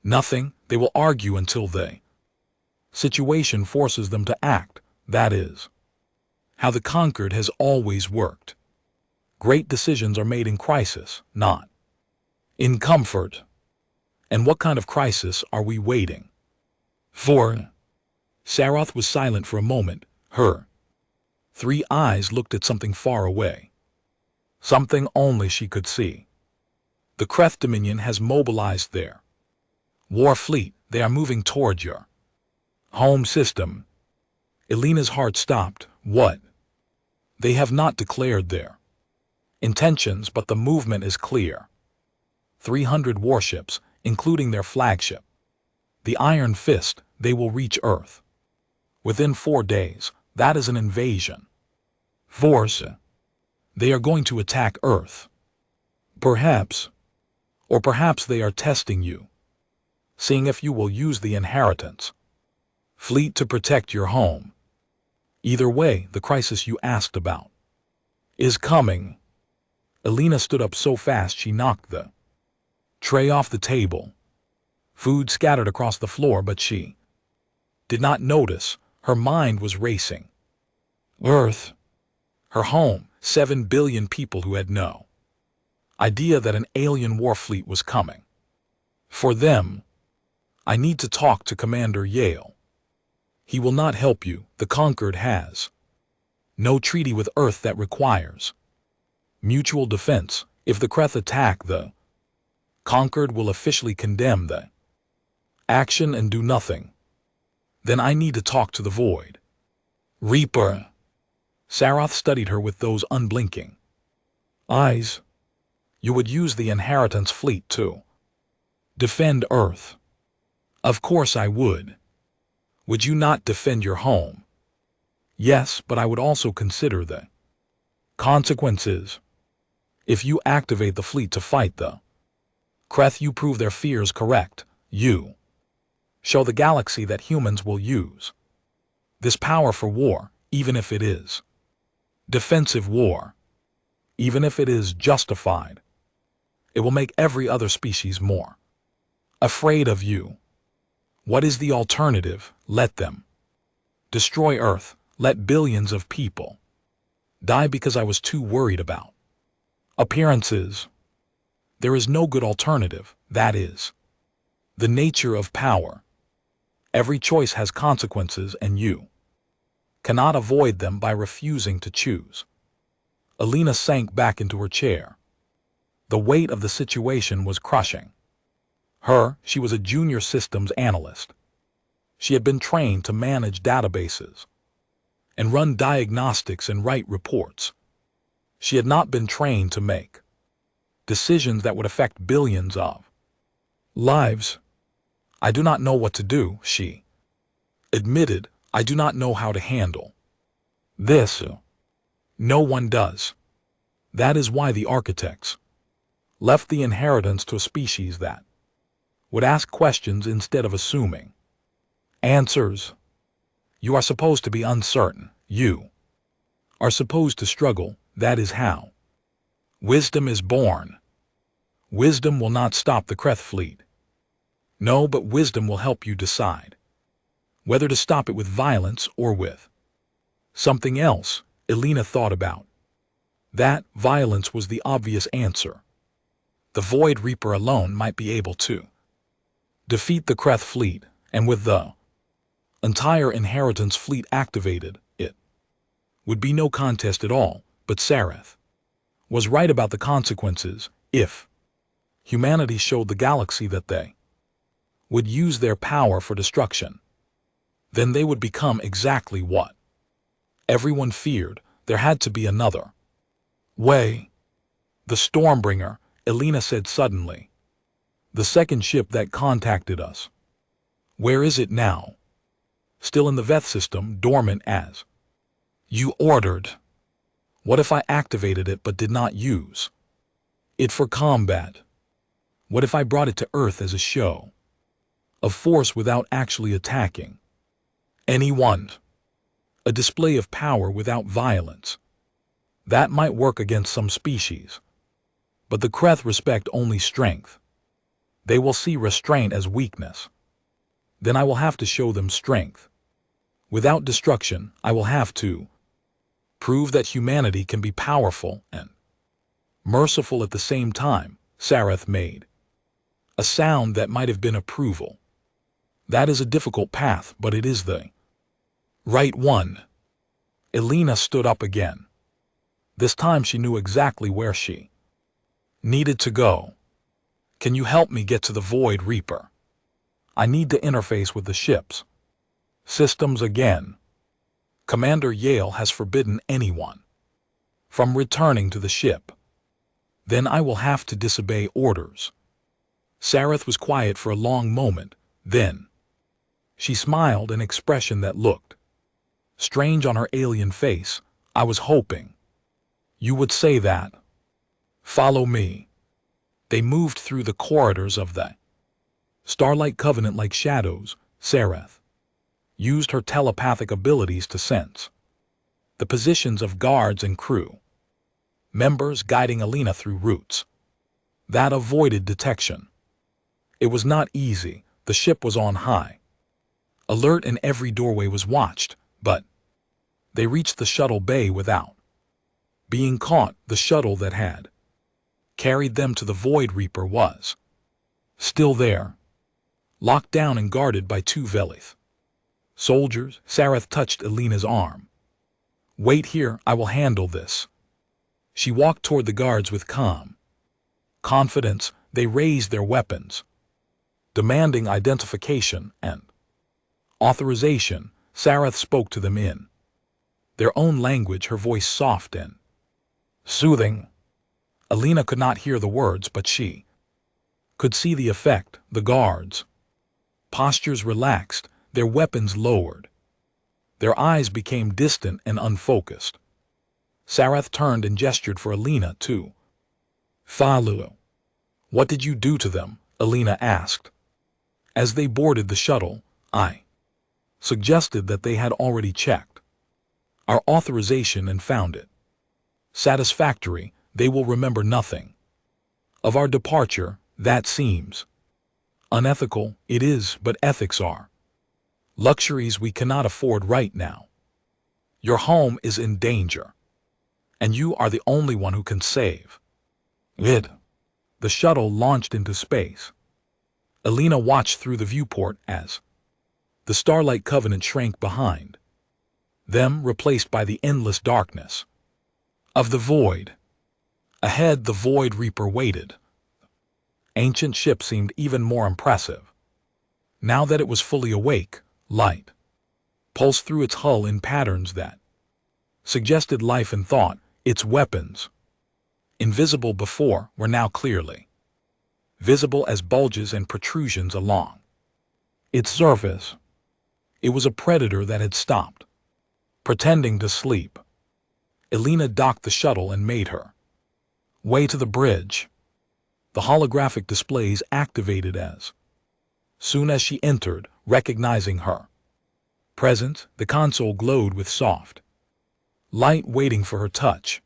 "Nothing. They will argue until they Situation forces them to act, that is. How the conquered has always worked. Great decisions are made in crisis, not in comfort. And what kind of crisis are we waiting for? Saroth was silent for a moment. Her three eyes looked at something far away. Something only she could see. The Kreth Dominion has mobilized their war fleet. They are moving toward your home system. Elena's heart stopped. What? They have not declared their intentions, but the movement is clear. 300 warships, including their flagship, the Iron Fist. They will reach Earth within 4 days. That is an invasion force. They are going to attack Earth. Perhaps, or perhaps they are testing you, seeing if you will use the inheritance fleet to protect your home. Either way, the crisis you asked about is coming. Elena stood up so fast she knocked the tray off the table. Food scattered across the floor, but she did not notice. Her mind was racing. Earth, her home, 7 billion people who had no idea that an alien war fleet was coming. For them, I need to talk to Commander Yale. He will not help you. The conquered has no treaty with Earth that requires mutual defense. If the Kreth attack, the conquered will officially condemn the action and do nothing. Then I need to talk to the Void Reaper. Saroth studied her with those unblinking eyes. You would use the inheritance fleet to defend Earth? Of course I would. Would you not defend your home? Yes, but I would also consider the consequences. If you activate the fleet to fight the Kreth, you prove their fears correct. You show the galaxy that humans will use this power for war, even if it is defensive war, even if it is justified. It will make every other species more afraid of you. What is the alternative? Let them destroy Earth. Let billions of people die because I was too worried about appearances. There is no good alternative. That is the nature of power. Every choice has consequences, and you cannot avoid them by refusing to choose. Elena sank back into her chair. The weight of the situation was crushing her. She was a junior systems analyst. She had been trained to manage databases and run diagnostics and write reports. She had not been trained to make decisions that would affect billions of lives. I do not know what to do, she admitted. I do not know how to handle this. No one does. That is why the architects left the inheritance to a species that would ask questions instead of assuming answers. You are supposed to be uncertain. You are supposed to struggle. That is how wisdom is born. Wisdom will not stop the Kreth fleet. No, but wisdom will help you decide whether to stop it with violence or with something else. Elena thought about that. Violence was the obvious answer. The Void Reaper alone might be able to defeat the Kreth fleet, and with the entire inheritance fleet activated, it would be no contest at all. But Saroth was right about the consequences. If humanity showed the galaxy that they would use their power for destruction, then they would become exactly what everyone feared. There had to be another way. The Stormbringer, Elena said suddenly. The second ship that contacted us. Where is it now? Still in the Veth system, dormant as you ordered. What if I activated it but did not use it for combat? What if I brought it to Earth as a show of force without actually attacking anyone? A display of power without violence. That might work against some species. But the Kreth respect only strength. They will see restraint as weakness. Then I will have to show them strength. Without destruction, I will have to prove that humanity can be powerful and merciful at the same time. Sareth made a sound that might have been approval. That is a difficult path, but it is the right one. Elena stood up again. This time she knew exactly where she needed to go. Can you help me get to the Void Reaper? I need to interface with the ship's systems again. Commander Yale has forbidden anyone from returning to the ship. Then I will have to disobey orders. Sareth was quiet for a long moment. Then she smiled, an expression that looked strange on her alien face. I was hoping you would say that. Follow me. They moved through the corridors of the Starlight Covenant like shadows. Sareth used her telepathic abilities to sense the positions of guards and crew members, guiding Elena through routes that avoided detection. It was not easy. The ship was on high alert and every doorway was watched, but they reached the shuttle bay without being caught. The shuttle that had carried them to the Void Reaper was still there, locked down and guarded by two Velith soldiers. Sareth touched Elena's arm. Wait here, I will handle this. She walked toward the guards with calm confidence. They raised their weapons, demanding identification and authorization. Sareth spoke to them in their own language, her voice soft and soothing. Elena could not hear the words, but she could see the effect. The guards' postures relaxed, their weapons lowered. Their eyes became distant and unfocused. Sareth turned and gestured for Elena to follow. What did you do to them? Elena asked. As they boarded the shuttle, I suggested that they had already checked our authorization and found it satisfactory. They will remember nothing of our departure. That seems unethical. It is, but ethics are luxuries we cannot afford right now. Your home is in danger, and you are the only one who can save it. The shuttle launched into space. Elena watched through the viewport as the Starlight Covenant shrank behind them, replaced by the endless darkness of the void. Ahead, the Void Reaper waited. Ancient ship seemed even more impressive. Now that it was fully awake, light pulsed through its hull in patterns that suggested life and thought. Its weapons, invisible before, were now clearly visible as bulges and protrusions along its surface. It was a predator that had stopped pretending to sleep. Elena docked the shuttle and made her way to the bridge. The holographic displays activated as soon as she entered, recognizing her presence. The console glowed with soft light, waiting for her touch.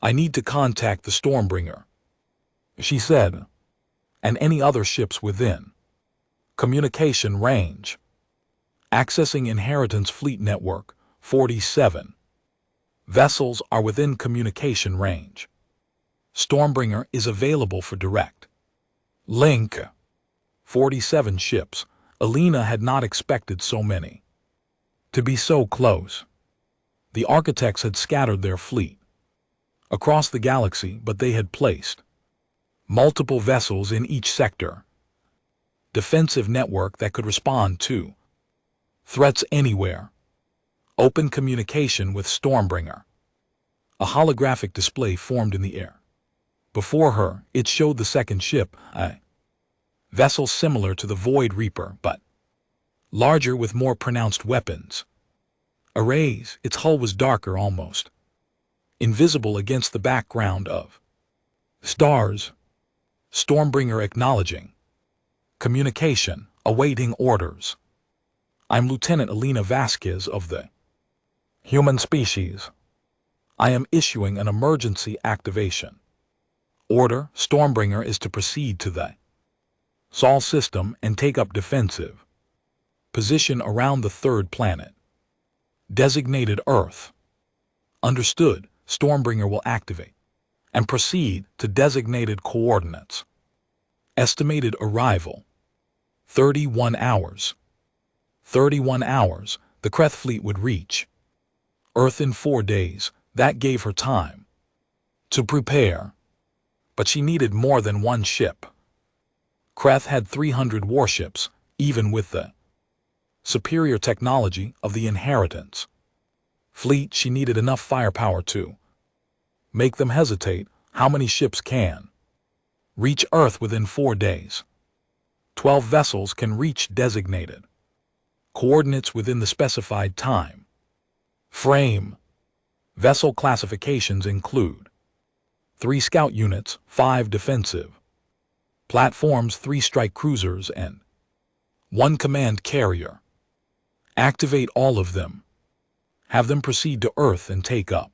I need to contact the Stormbringer, she said, and any other ships within communication range. Accessing Inheritance Fleet Network. 47 vessels are within communication range. Stormbringer is available for direct link. 47 ships. Elena had not expected so many to be so close. The architects had scattered their fleet across the galaxy, but they had placed multiple vessels in each sector. Defensive network that could respond to threats anywhere. Open communication with Stormbringer. A holographic display formed in the air. Before her, it showed the second ship, a vessel similar to the Void Reaper, but larger with more pronounced weapons arrays. Its hull was darker, almost invisible against the background of stars. Stormbringer acknowledging communication, awaiting orders. I'm Lieutenant Elena Vasquez of the human species. I am issuing an emergency activation order. Stormbringer is to proceed to the Sol system and take up defensive Position around the third planet. Designated Earth. Understood. Stormbringer will activate and proceed to designated coordinates. Estimated arrival. 31 hours. 31 hours, the Kreth fleet would reach Earth in 4 days. That gave her time to prepare. But she needed more than one ship. Kreth had 300 warships, even with the superior technology of the Inheritance fleet. She needed enough firepower to make them hesitate. How many ships can reach Earth within 4 days? 12 vessels can reach designated coordinates within the specified time frame. Vessel classifications include 3 scout units, 5 defensive platforms, 3 strike cruisers, and 1 command carrier. Activate all of them. Have them proceed to Earth and take up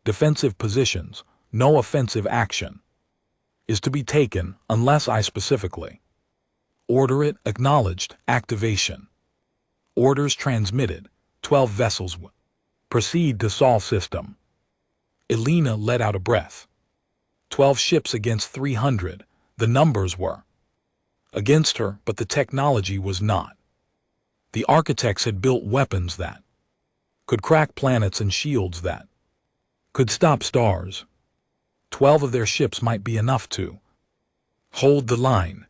defensive positions. No offensive action is to be taken unless I specifically order it. Acknowledged. Activation. Orders transmitted. 12 vessels will proceed to Sol system. Elena let out a breath. 12 ships against 300. The numbers were against her, but the technology was not. The architects had built weapons that could crack planets and shields that could stop stars. 12 of their ships might be enough to hold the line.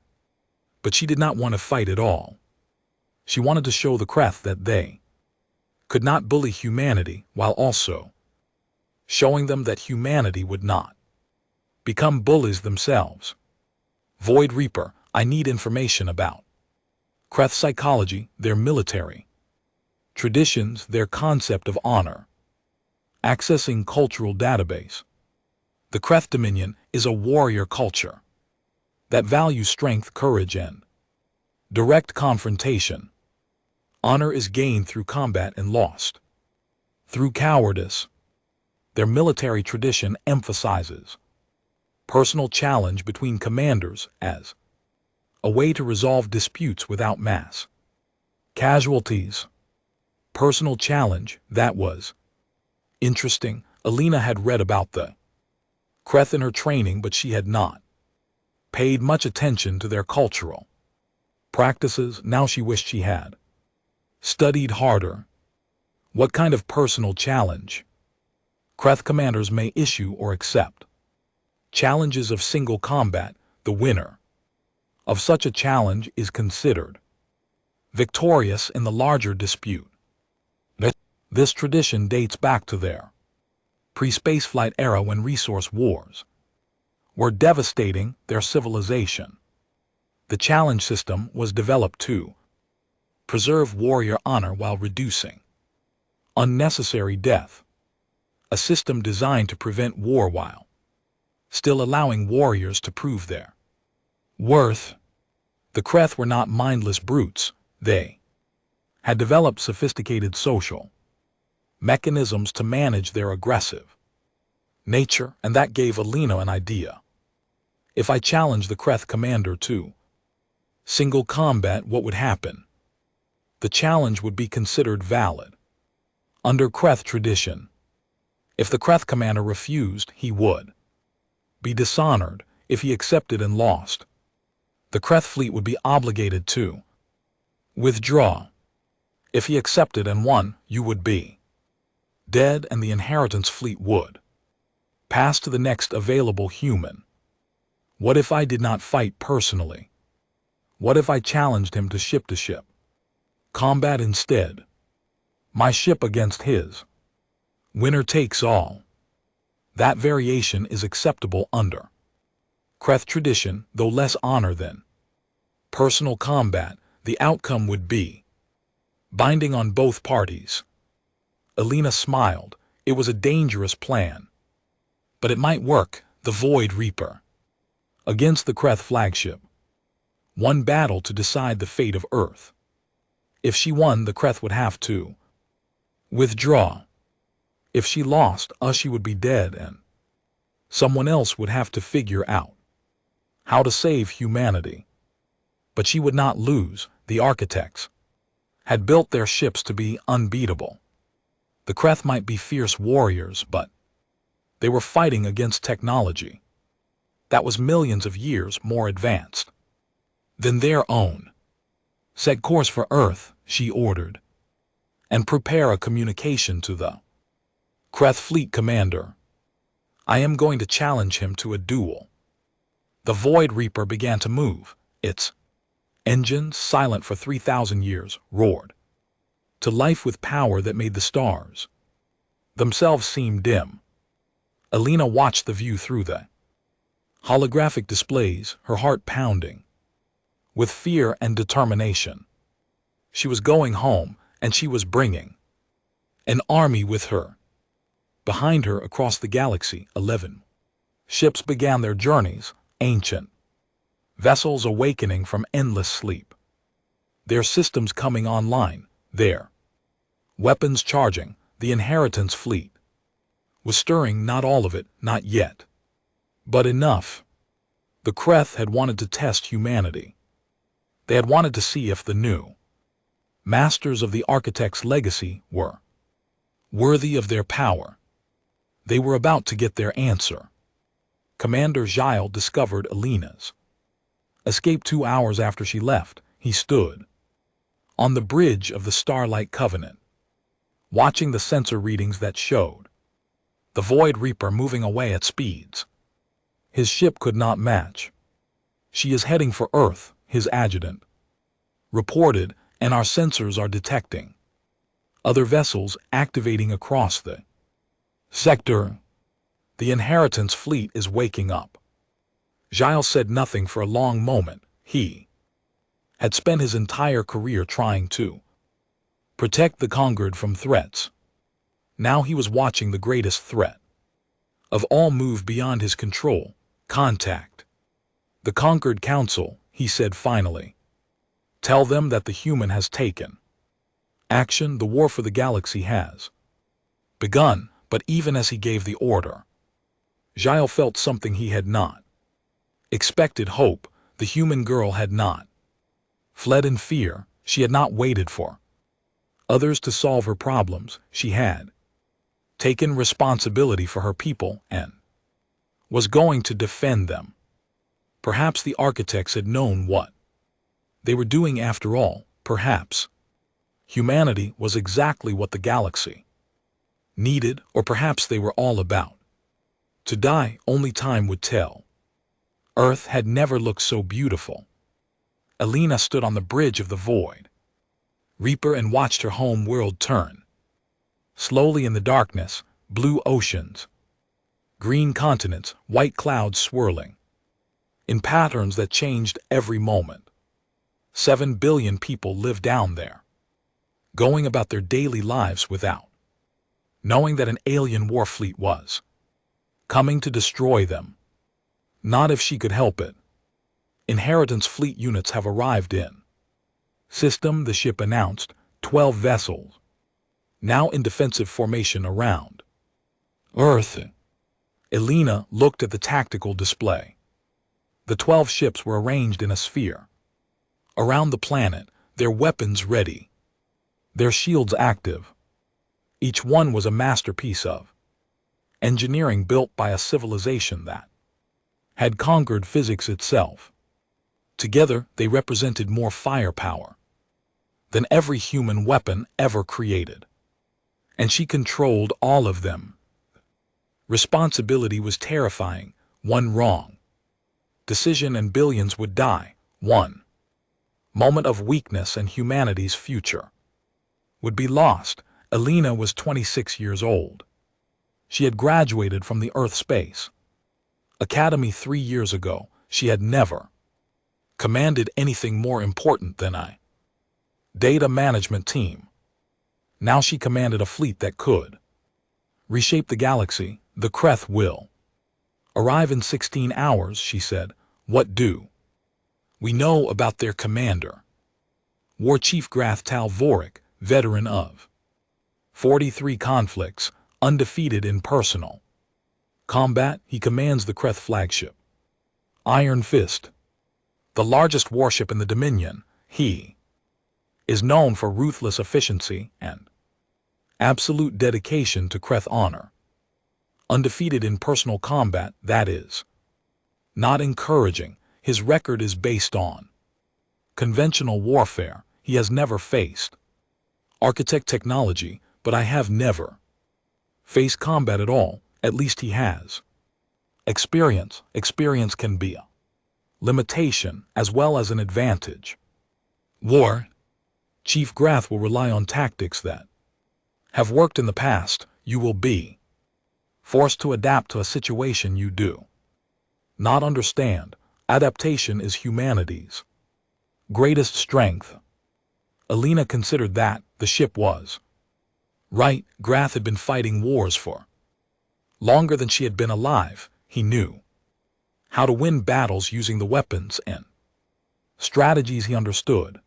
But she did not want to fight at all. She wanted to show the Kreth that they could not bully humanity, while also showing them that humanity would not become bullies themselves. Void Reaper, I need information about Kreth psychology, their military traditions, their concept of honor. Accessing cultural database. The Kreth Dominion is a warrior culture that values strength, courage, and direct confrontation. Honor is gained through combat and lost through cowardice. Their military tradition emphasizes personal challenge between commanders as a way to resolve disputes without mass casualties. Personal challenge, that was interesting. Elena had read about the Kreth in her training, but she had not paid much attention to their cultural practices. Now she wished she had studied harder. What kind of personal challenge? Kreth commanders may issue or accept challenges of single combat. The winner of such a challenge is considered victorious in the larger dispute. This tradition dates back to their pre-spaceflight era, when resource wars were devastating their civilization. The challenge system was developed to preserve warrior honor while reducing unnecessary death. A system designed to prevent war while still allowing warriors to prove their worth. The Kreth were not mindless brutes. They had developed sophisticated social mechanisms to manage their aggressive nature, and that gave Elena an idea. If I challenge the Kreth commander to single combat, what would happen? The challenge would be considered valid under Kreth tradition. If the Kreth commander refused, he would be dishonored. If he accepted and lost, the Kreth fleet would be obligated to withdraw. If he accepted and won, you would be dead, and the Inheritance fleet would pass to the next available human. What if I did not fight personally? What if I challenged him to ship combat instead? My ship against his. Winner takes all. That variation is acceptable under Kreth tradition, though less honor than personal combat. The outcome would be binding on both parties. Elena smiled. It was a dangerous plan, but it might work. The Void Reaper against the Kreth flagship. One battle to decide the fate of Earth. If she won, the Kreth would have to withdraw. If she lost, she would be dead, and someone else would have to figure out how to save humanity. But she would not lose. The architects had built their ships to be unbeatable. The Kreth might be fierce warriors, but they were fighting against technology that was millions of years more advanced than their own. Set course for Earth, she ordered, and prepare a communication to the Kreth fleet commander. I am going to challenge him to a duel. The Void Reaper began to move. Its engines, silent for 3,000 years, roared to life with power that made the stars themselves seem dim. Alina watched the view through the holographic displays, her heart pounding with fear and determination. She was going home, and she was bringing an army with her. Behind her, across the galaxy, 11 ships began their journeys, ancient vessels awakening from endless sleep, their systems coming online, their weapons charging. The inheritance fleet was stirring, not all of it, not yet, but enough. The Kreth had wanted to test humanity. They had wanted to see if the new masters of the Architect's legacy were worthy of their power. They were about to get their answer. Commander Giles discovered Alina's escape 2 hours after she left. He stood on the bridge of the Starlight Covenant, watching the sensor readings that showed the Void Reaper moving away at speeds his ship could not match. She is heading for Earth, his adjutant reported, and our sensors are detecting other vessels activating across the sector. The inheritance fleet is waking up. Giles said nothing for a long moment. He had spent his entire career trying to protect the Conquered from threats. Now he was watching the greatest threat of all move beyond his control. Contact the Conquered Council, he said finally. Tell them that the human has taken action. The war for the galaxy has begun. But even as he gave the order, Giles felt something he had not expected. Hope. The human girl had not fled in fear. She had not waited for others to solve her problems. She had taken responsibility for her people and was going to defend them. Perhaps the architects had known what they were doing after all. Perhaps humanity was exactly what the galaxy needed, or perhaps they were all about to die. Only time would tell. Earth had never looked so beautiful. Alina stood on the bridge of the Void Reaper and watched her home world turn slowly in the darkness. Blue oceans, green continents, white clouds swirling in patterns that changed every moment. 7 billion people lived down there, going about their daily lives without knowing that an alien war fleet was coming to destroy them. Not if she could help it. Inheritance fleet units have arrived in system, the ship announced. 12 vessels, now in defensive formation around Earth. Alina looked at the tactical display. The 12 ships were arranged in a sphere around the planet, their weapons ready, their shields active. Each one was a masterpiece of engineering built by a civilization that had conquered physics itself. Together, they represented more firepower than every human weapon ever created. And she controlled all of them. Responsibility was terrifying. One wrong decision and billions would die. One moment of weakness and humanity's future would be lost. Alina was 26 years old. She had graduated from the Earth Space Academy 3 years ago. She had never commanded anything more important than a data management team. Now she commanded a fleet that could reshape the galaxy. The Kreth will arrive in 16 hours, she said. What do we know about their commander? War Chief Grath Talvoric, veteran of 43 conflicts, undefeated in personal combat. He commands the Kreth flagship Iron Fist, the largest warship in the Dominion. He is known for ruthless efficiency and absolute dedication to Kreth honor. Undefeated in personal combat, that is. Not encouraging, his record is based on conventional warfare he has never faced. Architect technology, but I have never faced combat at all, at least he has. Experience can be a limitation as well as an advantage. War, Chief Grath will rely on tactics that have worked in the past. You will be forced to adapt to a situation you do not understand. Adaptation is humanity's greatest strength. Alina considered that the ship was right. Grath had been fighting wars for longer than she had been alive. He knew how to win battles using the weapons and strategies he understood.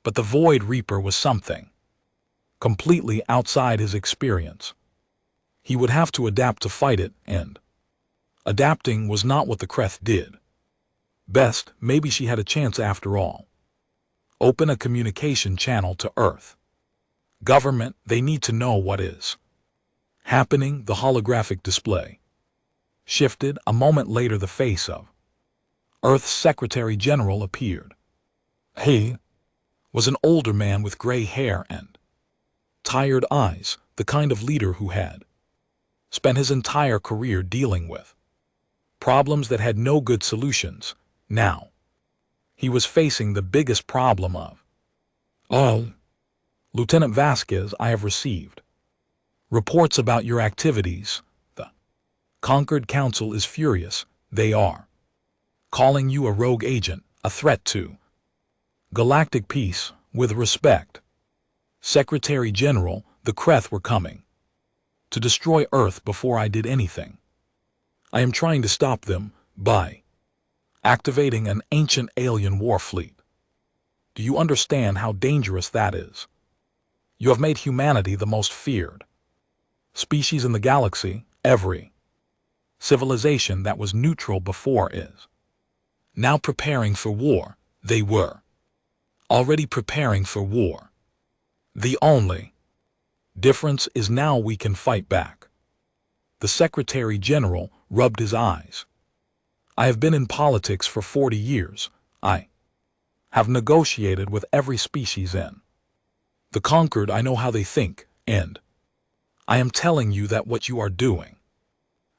But the Void Reaper was something completely outside his experience. He would have to adapt to fight it, and adapting was not what the Kreth did. Best, maybe she had a chance after all. Open a communication channel to Earth. Government, they need to know what is happening. The holographic display shifted. A moment later, the face of Earth's Secretary General appeared. He was an older man with gray hair and tired eyes, the kind of leader who had spent his entire career dealing with problems that had no good solutions. Now, he was facing the biggest problem of all. Lieutenant Vasquez, I have received reports about your activities. The Conquered Council is furious. They are calling you a rogue agent, a threat to galactic peace. With respect, Secretary General, the Kreth were coming to destroy Earth before I did anything. I am trying to stop them by activating an ancient alien war fleet. Do you understand how dangerous that is? You have made humanity the most feared species in the galaxy. Every civilization that was neutral before is now preparing for war. They were already preparing for war. The only difference is now we can fight back. The Secretary General rubbed his eyes. I have been in politics for 40 years. I have negotiated with every species in the Conquered. I know how they think, and I am telling you that what you are doing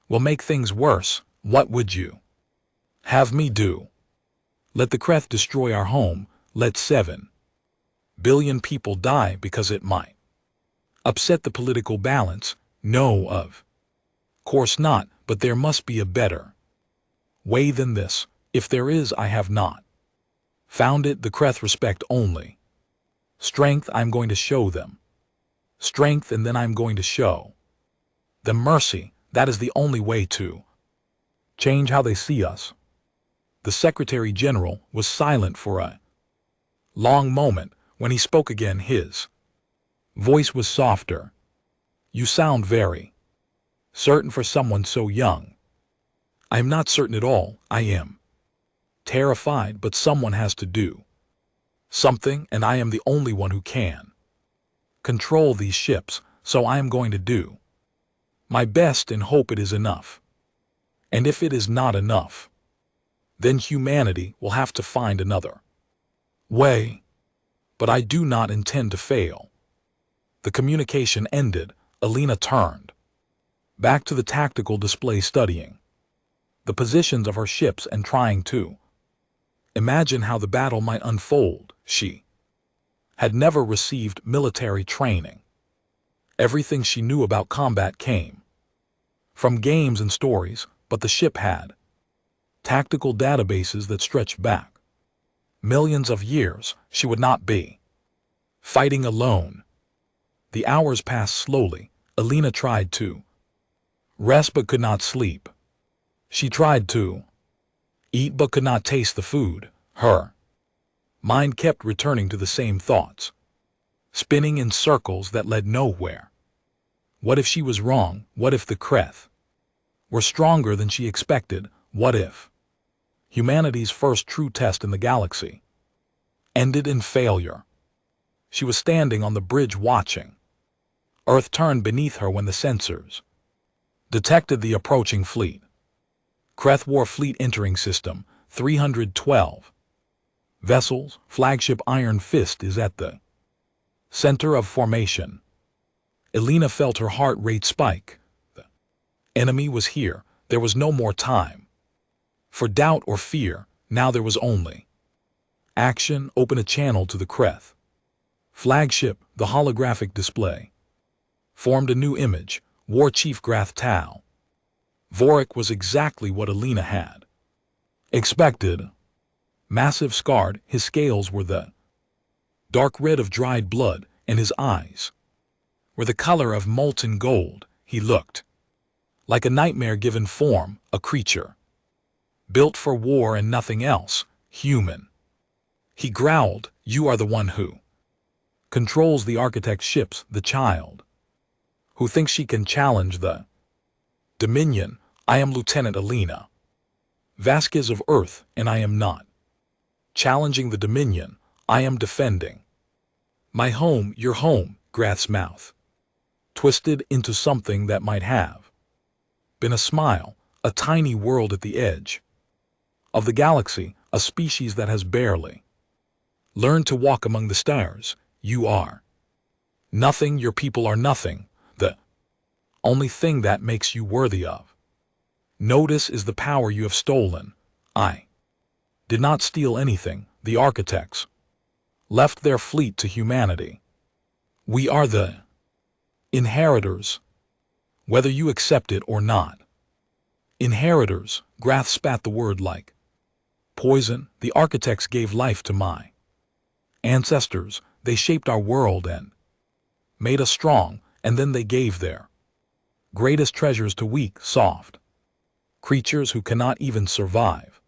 will make things worse. What would you have me do? Let the Kreth destroy our home. Let 7 billion people die because it might upset the political balance? No, of course not, but there must be a better way than this. If there is, I have not found it. The Kreth respect only strength. I'm going to show them strength, and then I'm going to show them mercy. That is the only way to change how they see us. The Secretary General was silent for a long moment. When he spoke again, his voice was softer. You sound very certain for someone so young. I am not certain at all. I am terrified, but someone has to do something, and I am the only one who can control these ships, so I am going to do my best and hope it is enough. And if it is not enough, then humanity will have to find another way. But I do not intend to fail. The communication ended. Alina turned back to the tactical display, studying the positions of her ships and trying to imagine how the battle might unfold. She had never received military training. Everything she knew about combat came from games and stories, but the ship had tactical databases that stretched back millions of years. She would not be fighting alone. The hours passed slowly. Alina tried to rest but could not sleep. She tried to eat but could not taste the food. Her mind kept returning to the same thoughts, spinning in circles that led nowhere. What if she was wrong? What if the Kreth were stronger than she expected? What if humanity's first true test in the galaxy ended in failure? She was standing on the bridge watching. Earth turned beneath her when the sensors detected the approaching fleet. Kreth War Fleet Entering System 312. Vessels, flagship Iron Fist is at the center of formation. Elena felt her heart rate spike. The enemy was here. There was no more time for doubt or fear. Now there was only action. Open a channel to the Kreth flagship. The holographic display formed a new image. War Chief Grath Tau. Vorik was exactly what Elena had expected. Massive scarred, his scales were the dark red of dried blood, and his eyes were the color of molten gold. He looked like a nightmare given form, a creature built for war and nothing else, human. He growled, "You are the one who controls the architect's ships, the child who thinks she can challenge the Dominion. I am Lieutenant Elena Vasquez of Earth, and I am not challenging the Dominion. I am defending my home." Your home. Grath's mouth twisted into something that might have been a smile. A tiny world at the edge of the galaxy, a species that has barely learned to walk among the stars. You are nothing. Your people are nothing. The only thing that makes you worthy of notice is the power you have stolen. I did not steal anything. The architects left their fleet to humanity. We are the inheritors, whether you accept it or not. Inheritors. Grath spat the word like poison. The architects gave life to my ancestors. They shaped our world and made us strong, and then they gave their greatest treasures to weak, soft creatures who cannot even survive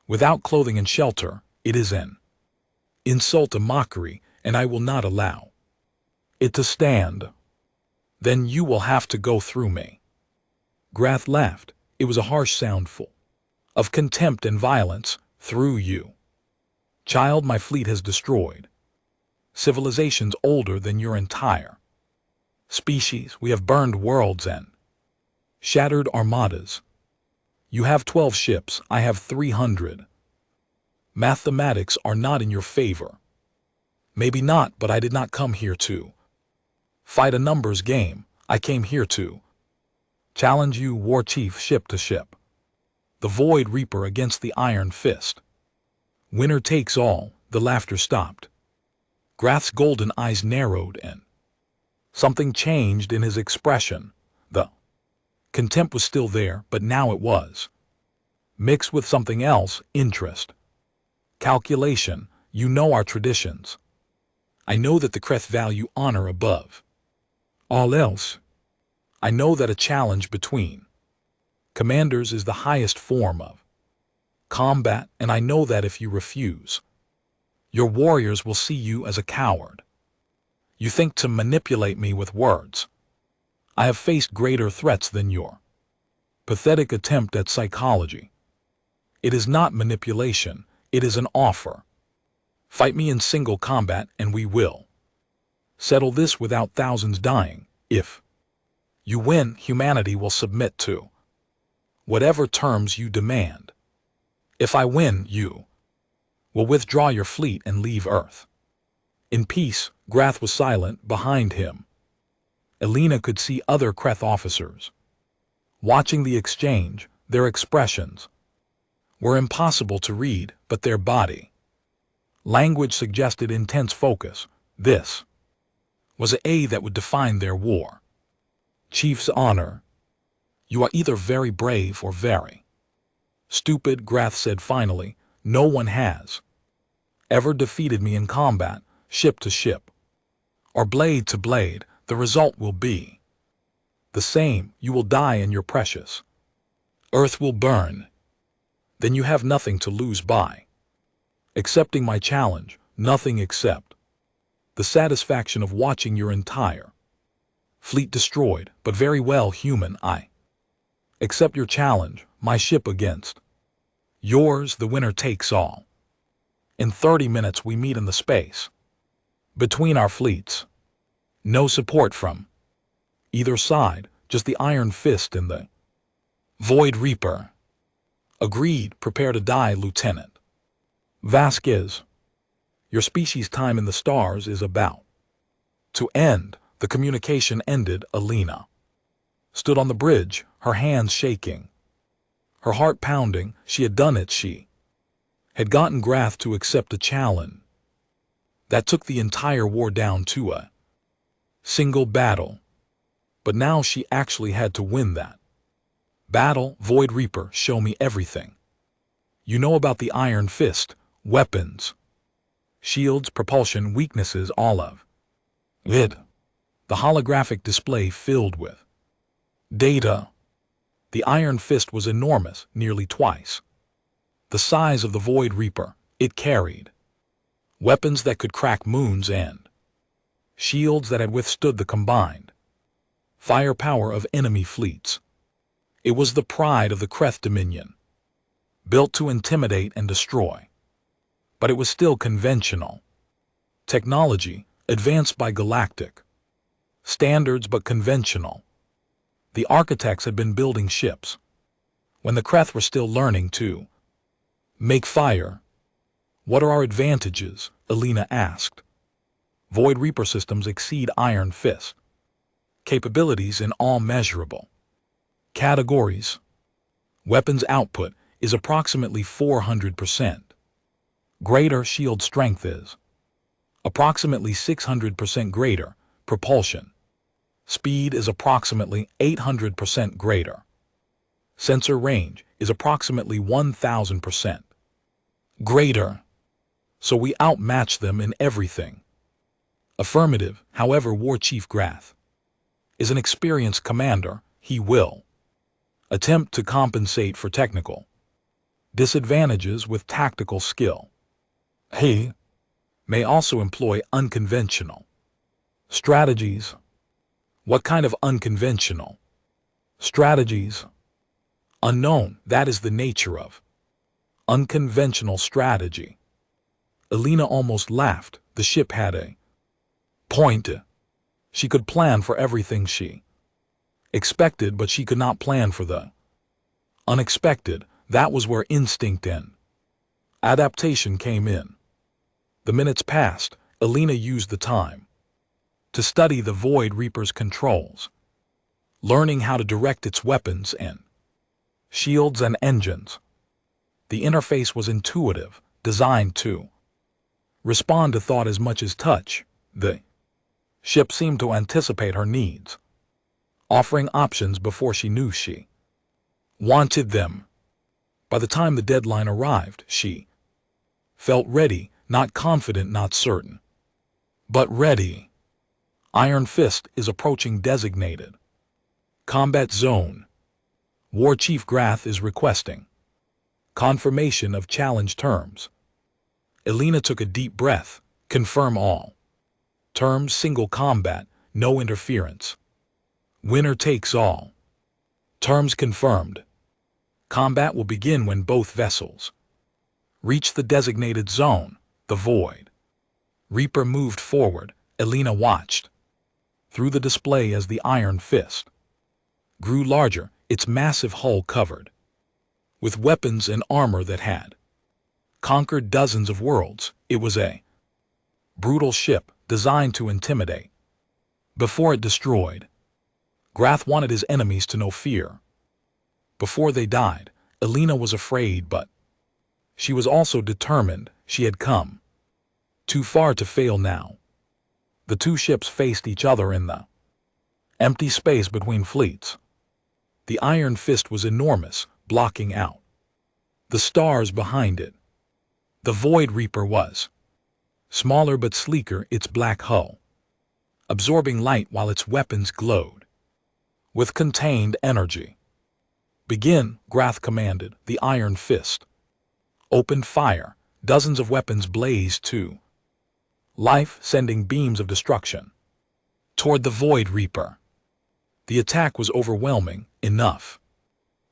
without clothing and shelter. It is an insult, a mockery, and I will not allow it to stand. Then you will have to go through me. Grath laughed. It was a harsh sound full of contempt and violence. Through you, child, my fleet has destroyed civilizations older than your entire species. We have burned worlds and shattered armadas. You have 12 ships, I have 300. Mathematics are not in your favor. Maybe not, but I did not come here to fight a numbers game. I came here to challenge you, War Chief, ship to ship. The Void Reaper against the Iron Fist. Winner takes all. The laughter stopped. Grath's golden eyes narrowed and something changed in his expression. The contempt was still there, but now it was mixed with something else, interest. Calculation. You know our traditions. I know that the Kreth value honor above all else. I know that a challenge between commanders is the highest form of combat, and I know that if you refuse, your warriors will see you as a coward. You think to manipulate me with words. I have faced greater threats than your pathetic attempt at psychology. It is not manipulation, it is an offer. Fight me in single combat and we will settle this without thousands dying. If you win, humanity will submit to whatever terms you demand. If I win, you will withdraw your fleet and leave Earth in peace. Grath was silent. Behind him, Elena could see other Kreth officers watching the exchange. Their expressions were impossible to read, but their body language suggested intense focus. This was a that would define their war chief's honor. You are either very brave or very stupid, Grath said finally. No one has ever defeated me in combat, ship to ship, or blade to blade. The result will be the same. You will die and your precious Earth will burn. Then you have nothing to lose by accepting my challenge, nothing except the satisfaction of watching your entire fleet destroyed. But very well, human, I accept your challenge. My ship against yours, the winner takes all. In 30 minutes we meet in the space Between our fleets, no support from either side, just the Iron Fist and the Void Reaper. Agreed, prepare to die, Lieutenant. Vasquez, your species' time in the stars is about to end. The communication ended. Alina stood on the bridge, her hands shaking, her heart pounding. She had done it. She had gotten Grath to accept a challenge that took the entire war down to a single battle. But now she actually had to win that battle. Void Reaper, show me everything you know about the Iron Fist, weapons, shields, propulsion, weaknesses, all of it. The holographic display filled with data. The Iron Fist was enormous, nearly twice the size of the Void Reaper. It carried weapons that could crack moons and shields that had withstood the combined firepower of enemy fleets. It was the pride of the Kreth Dominion, built to intimidate and destroy. But it was still conventional technology, advanced by galactic standards but conventional. The architects had been building ships when the Kreth were still learning to make fire. What are our advantages? Alina asked. Void Reaper systems exceed Iron Fist capabilities in all measurable categories. Weapons output is approximately 400%. Greater shield strength is approximately 600% greater. Propulsion speed is approximately 800% greater. Sensor range is approximately 1000% greater. So we outmatch them in everything. Affirmative. However, War Chief Grath is an experienced commander. He will attempt to compensate for technical disadvantages with tactical skill. He may also employ unconventional strategies. What kind of unconventional strategies? Unknown. That is the nature of unconventional strategy. Alina almost laughed. The ship had a point. She could plan for everything she expected, but she could not plan for the unexpected. That was where instinct and adaptation came in. The minutes passed. Alina used the time to study the Void Reaper's controls, learning how to direct its weapons and shields and engines. The interface was intuitive, designed to respond to thought as much as touch. The ship seemed to anticipate her needs, offering options before she knew she wanted them. By the time the deadline arrived, she felt ready, not confident, not certain, but ready. Iron Fist is approaching designated combat zone. War Chief Grath is requesting confirmation of challenge terms. Alina took a deep breath. Confirm all terms. Single combat, no interference. Winner takes all. Terms confirmed. Combat will begin when both vessels reach the designated zone. The Void Reaper moved forward. Alina watched through the display as the Iron Fist grew larger, its massive hull covered with weapons and armor that had conquered dozens of worlds. It was a brutal ship designed to intimidate before it destroyed. Grath wanted his enemies to know fear before they died. Alina was afraid, but she was also determined. She had come too far to fail now. The two ships faced each other in the empty space between fleets. The Iron Fist was enormous, blocking out the stars behind it. The Void Reaper was smaller but sleeker, its black hull absorbing light while its weapons glowed with contained energy. Begin, Grath commanded. The Iron Fist opened fire. Dozens of weapons blazed to life, sending beams of destruction toward the Void Reaper. The attack was overwhelming, enough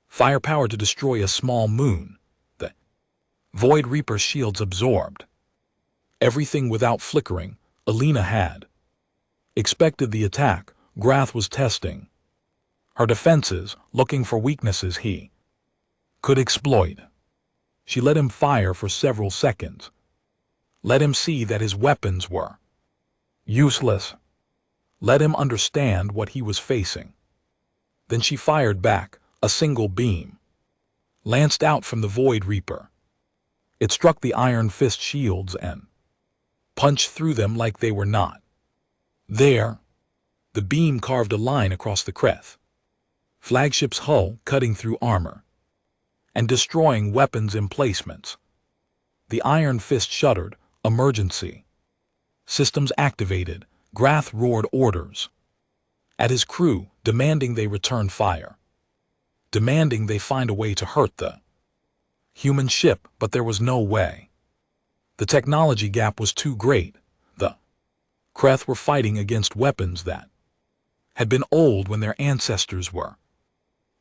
firepower to destroy a small moon. The Void Reaper's shields absorbed everything without flickering. Alina had expected the attack Grath was testing. Her defenses, looking for weaknesses he could exploit. She let him fire for several seconds. Let him see that his weapons were useless. Let him understand what he was facing. Then she fired back. A single beam lanced out from the Void Reaper. It struck the Iron Fist shields and punched through them like they were not there. The beam carved a line across the Kreth flagship's hull, cutting through armor and destroying weapons emplacements. The Iron Fist shuddered. Emergency systems activated. Grath roared orders at his crew, demanding they return fire, demanding they find a way to hurt the human ship, but there was no way. The technology gap was too great. The Kreth were fighting against weapons that had been old when their ancestors were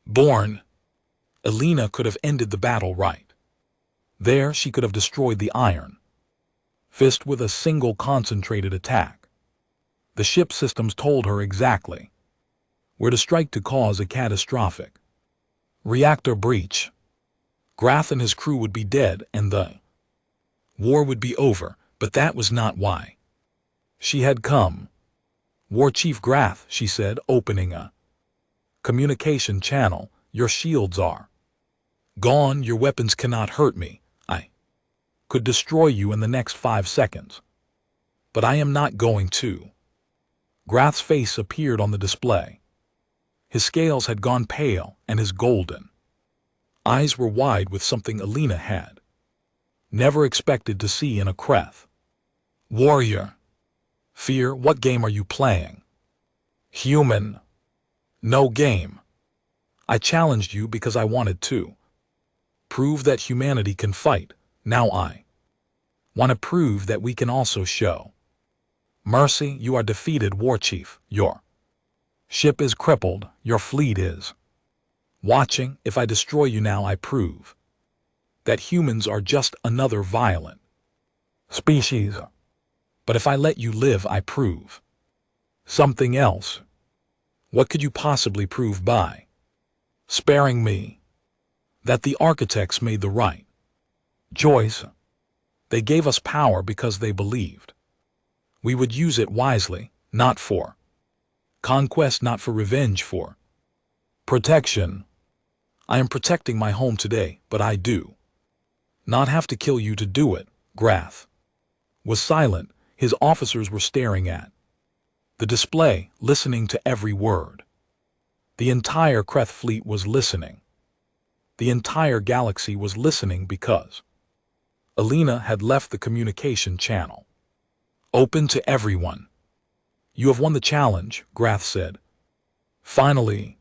born. Alina could have ended the battle right there. She could have destroyed the Iron Fist with a single concentrated attack. The ship systems told her exactly where to strike to cause a catastrophic reactor breach. Grath and his crew would be dead and the war would be over, but that was not why she had come. War Chief Grath, she said, opening a communication channel, your shields are gone. Your weapons cannot hurt me. I could destroy you in the next 5 seconds, but I am not going to. Grath's face appeared on the display. His scales had gone pale and his golden eyes were wide with something Alina had never expected to see in a Kreth warrior. Fear, what game are you playing? Human. No game. I challenged you because I wanted to prove that humanity can fight. Now I want to prove that we can also show mercy. You are defeated, War Chief. Your ship is crippled. Your fleet is watching. If I destroy you now, I prove that humans are just another violent species. But if I let you live, I prove something else. What could you possibly prove by sparing me? That the architects made the right choice. They gave us power because they believed we would use it wisely, not for conquest, not for revenge, for protection. I am protecting my home today, but I do not have to kill you to do it. Grath was silent. His officers were staring at the display, listening to every word. The entire Kreth fleet was listening. The entire galaxy was listening because Alina had left the communication channel open to everyone. You have won the challenge, Grath said. Finally.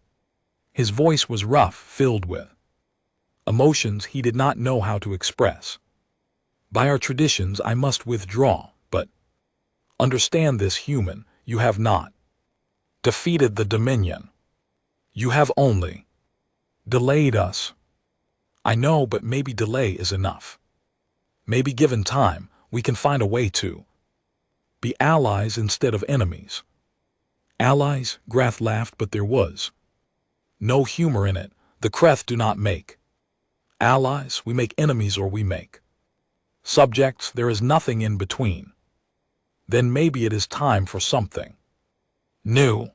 His voice was rough, filled with emotions he did not know how to express. By our traditions, I must withdraw, but understand this, human, you have not defeated the Dominion. You have only delayed us. I know, but maybe delay is enough. Maybe given time, we can find a way to be allies instead of enemies. Allies? Grath laughed, but there was no humor in it. The Kreth do not make allies. We make enemies, or we make subjects. There is nothing in between. Then maybe it is time for something new.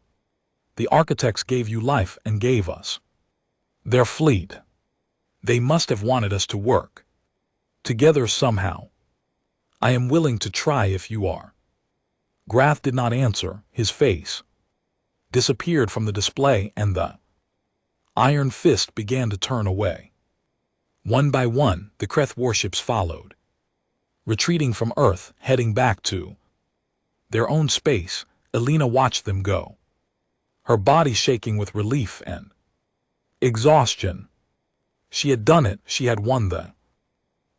The architects gave you life and gave us their fleet. They must have wanted us to work together somehow. I am willing to try if you are. Grath did not answer. His face disappeared from the display and the Iron Fist began to turn away. One by one, the Kreth warships followed, retreating from Earth, heading back to their own space. Alina watched them go, her body shaking with relief and exhaustion. She had done it. She had won the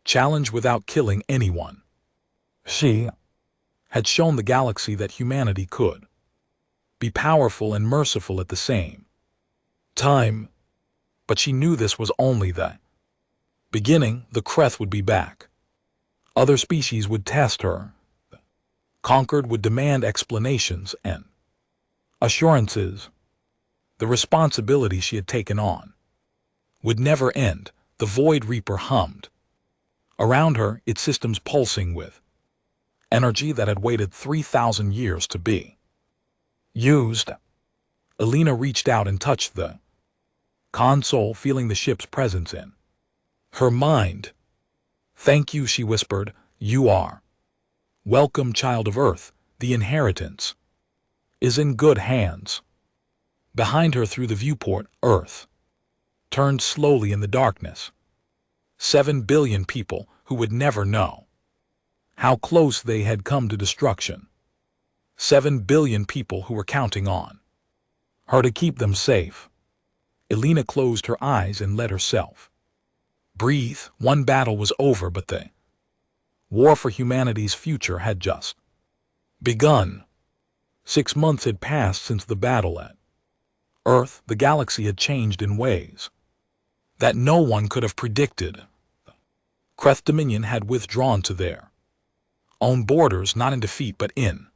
challenge without killing anyone. She had shown the galaxy that humanity could be powerful and merciful at the same time. But she knew this was only the beginning. The Kreth would be back. Other species would test her. Conquered would demand explanations and assurances. The responsibility she had taken on would never end. The Void Reaper hummed. Around her, its systems pulsing with energy that had waited 3,000 years to be used. Elena reached out and touched the console, feeling the ship's presence in her mind. "Thank you," she whispered. "You are welcome, child of Earth. The inheritance is in good hands." Behind her, through the viewport, Earth turned slowly in the darkness. 7 billion people who would never know how close they had come to destruction. 7 billion people who were counting on her to keep them safe. Elena closed her eyes and let herself breathe. One battle was over, but the war for humanity's future had just begun. 6 months had passed since the battle at Earth. The galaxy had changed in ways that no one could have predicted. Kreth Dominion had withdrawn to their own borders, not in defeat but in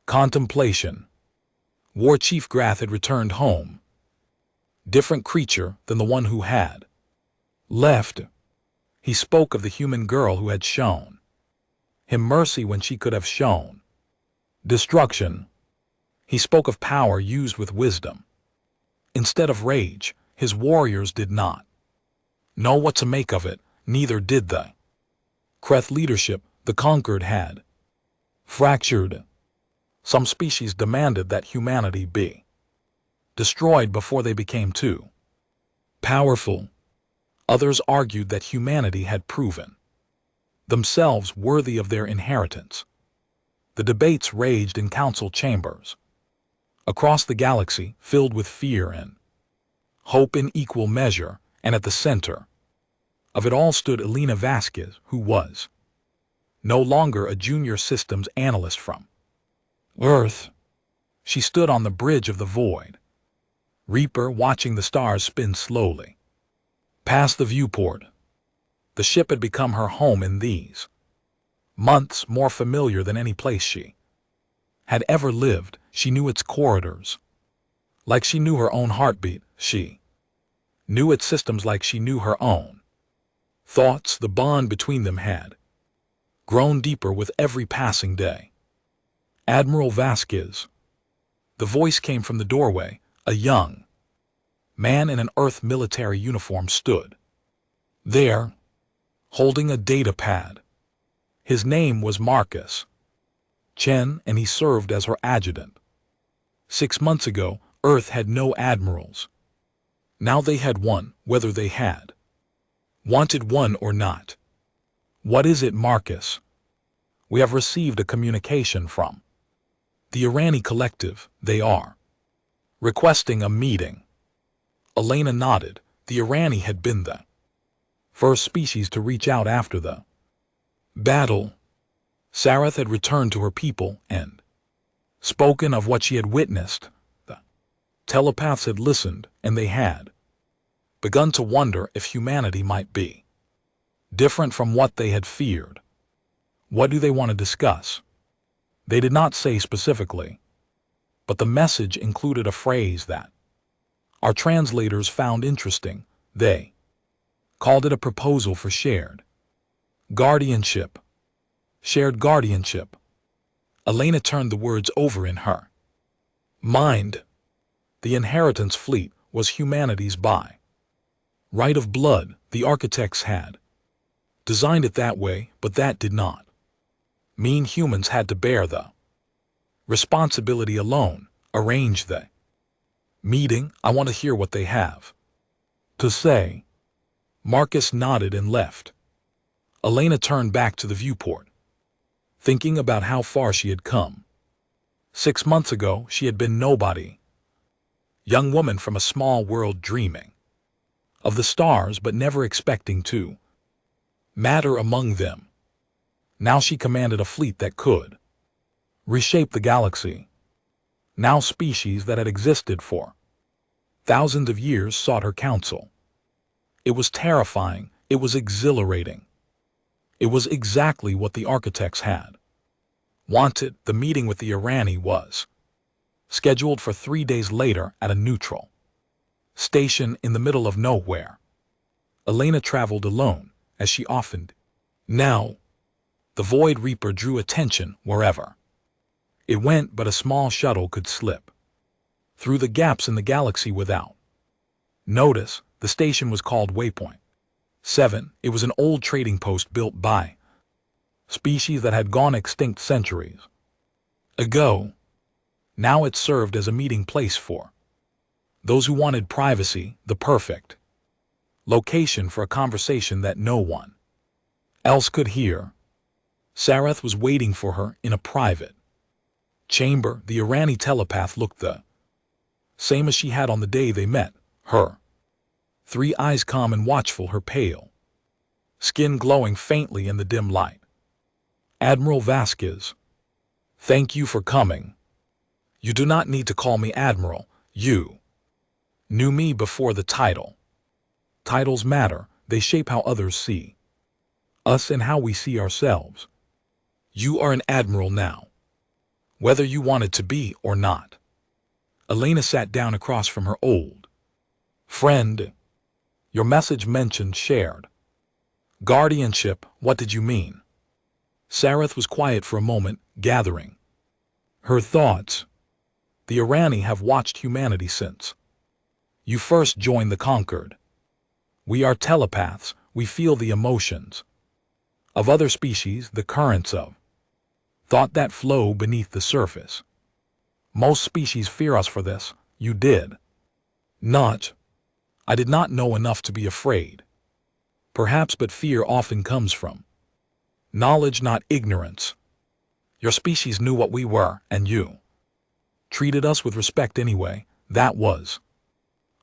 contemplation. War Chief Grath had returned home, different creature than the one who had left. He spoke of the human girl who had shown him mercy when she could have shown destruction. He spoke of power used with wisdom instead of rage. His warriors did not know what to make of it, neither did the Kreth leadership. The conquered had fractured. Some species demanded that humanity be destroyed before they became too powerful. Others argued that humanity had proven themselves worthy of their inheritance. The debates raged in council chambers across the galaxy, filled with fear and hope in equal measure, and at the center of it all stood Elena Vasquez, who was no longer a junior systems analyst from Earth. She stood on the bridge of the Void Reaper, watching the stars spin slowly past the viewport. The ship had become her home in these months, more familiar than any place she had ever lived. She knew its corridors like she knew her own heartbeat. She knew its systems like she knew her own thoughts. The bond between them had grown deeper with every passing day. "Admiral Vasquez." The voice came from the doorway. A young man in an Earth military uniform stood there, holding a data pad. His name was Marcus Chen, and he served as her adjutant. 6 months ago, Earth had no admirals. Now they had one, whether they had wanted one or not. "What is it, Marcus?" "We have received a communication from the Irani Collective. They are requesting a meeting." Elena nodded. The Irani had been the first species to reach out after the battle. Sarath had returned to her people and spoken of what she had witnessed. The telepaths had listened, and they had begun to wonder if humanity might be different from what they had feared. What do they want to discuss? They did not say specifically, but the message included a phrase that our translators found interesting. They called it a proposal for shared guardianship. Shared guardianship. Elena turned the words over in her mind. The inheritance fleet was humanity's by right of blood. The architects had designed it that way, but that did not mean humans had to bear the responsibility alone. Arrange the meeting. I want to hear what they have to say. Marcus nodded and left. Elena turned back to the viewport, thinking about how far she had come. 6 months ago, she had been nobody. Young woman from a small world, dreaming of the stars but never expecting to matter among them. Now she commanded a fleet that could reshape the galaxy. Now species that had existed for thousands of years sought her counsel. It was terrifying. It was exhilarating. It was exactly what the architects had Wanted, the meeting with the Irani was scheduled for 3 days later at a neutral station in the middle of nowhere. Elena traveled alone, as she often did. Now, the Void Reaper drew attention wherever it went, but a small shuttle could slip through the gaps in the galaxy without notice. The station was called Waypoint 7. It was an old trading post built by species that had gone extinct centuries ago. Now it served as a meeting place for those who wanted privacy, the perfect location for a conversation that no one else could hear. Sarath was waiting for her in a private chamber. The Irani telepath looked the same as she had on the day they met. Her 3 eyes calm and watchful, her pale skin glowing faintly in the dim light. Admiral Vasquez, thank you for coming. You do not need to call me Admiral. You knew me before the title. Titles matter. They shape how others see us and how we see ourselves. You are an admiral now, whether you wanted to be or not. Elena sat down across from her old friend. Your message mentioned shared guardianship. What did you mean? Sarath was quiet for a moment, gathering her thoughts. The Irani have watched humanity since you first joined the Conquered. We are telepaths. We feel the emotions of other species, the currents of thought that flow beneath the surface. Most species fear us for this. You did not. I did not know enough to be afraid. Perhaps, but fear often comes from knowledge, not ignorance. Your species knew what we were, and you treated us with respect anyway. That was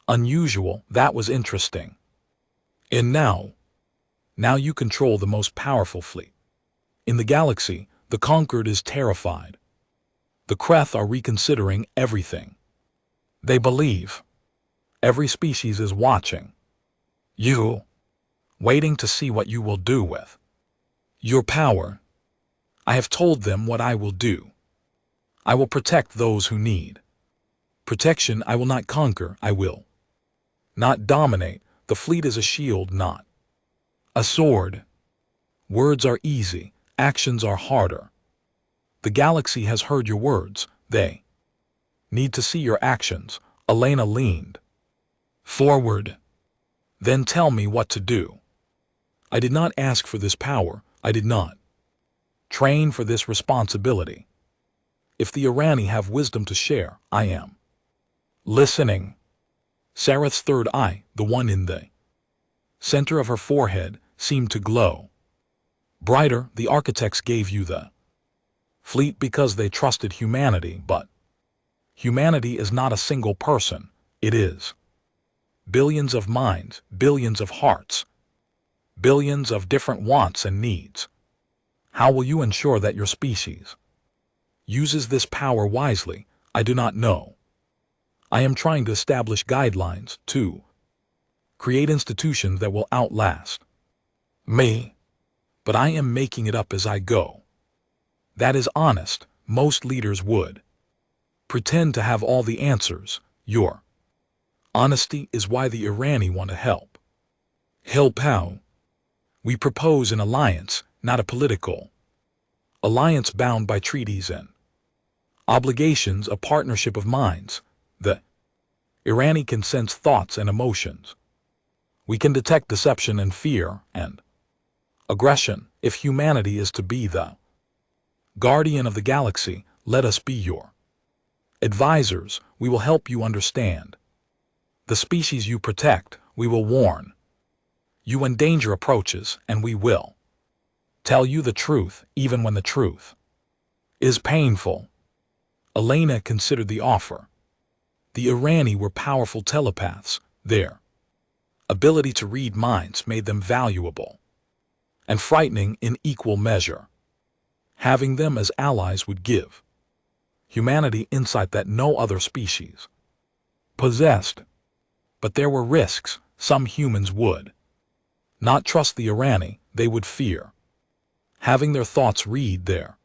unusual. That was interesting. And now you control the most powerful fleet in the galaxy. The Conquered is terrified. The Kreth are reconsidering everything. They believe every species is watching you, waiting to see what you will do with your power. I have told them what I will do. I will protect those who need protection. I will not conquer. I will not dominate. The fleet is a shield, not a sword. Words are easy. Actions are harder. The galaxy has heard your words. They need to see your actions. Elena leaned forward. Then tell me what to do. I did not ask for this power. I did not train for this responsibility. If the Irani have wisdom to share, I am listening. Sarath's third eye, the one in the center of her forehead, seemed to glow brighter. The architects gave you the fleet because they trusted humanity, but humanity is not a single person. It is billions of minds, billions of hearts, billions of different wants and needs. How will you ensure that your species uses this power wisely? I do not know. I am trying to establish guidelines to create institutions that will outlast me, but I am making it up as I go. That is honest. Most leaders would pretend to have all the answers. Your honesty is why the Irani want to help. Help how? We propose an alliance, not a political alliance bound by treaties and obligations, a partnership of minds. The Irani can sense thoughts and emotions. We can detect deception and fear and aggression. If humanity is to be the guardian of the galaxy, let us be your advisors. We will help you understand the species you protect. We will warn you when danger approaches, and we will tell you the truth, even when the truth is painful. Elena considered the offer. The Irani were powerful telepaths. Their ability to read minds made them valuable and frightening in equal measure. Having them as allies would give humanity insight that no other species possessed. But there were risks. Some humans would not trust the Irani. They would fear having their thoughts read their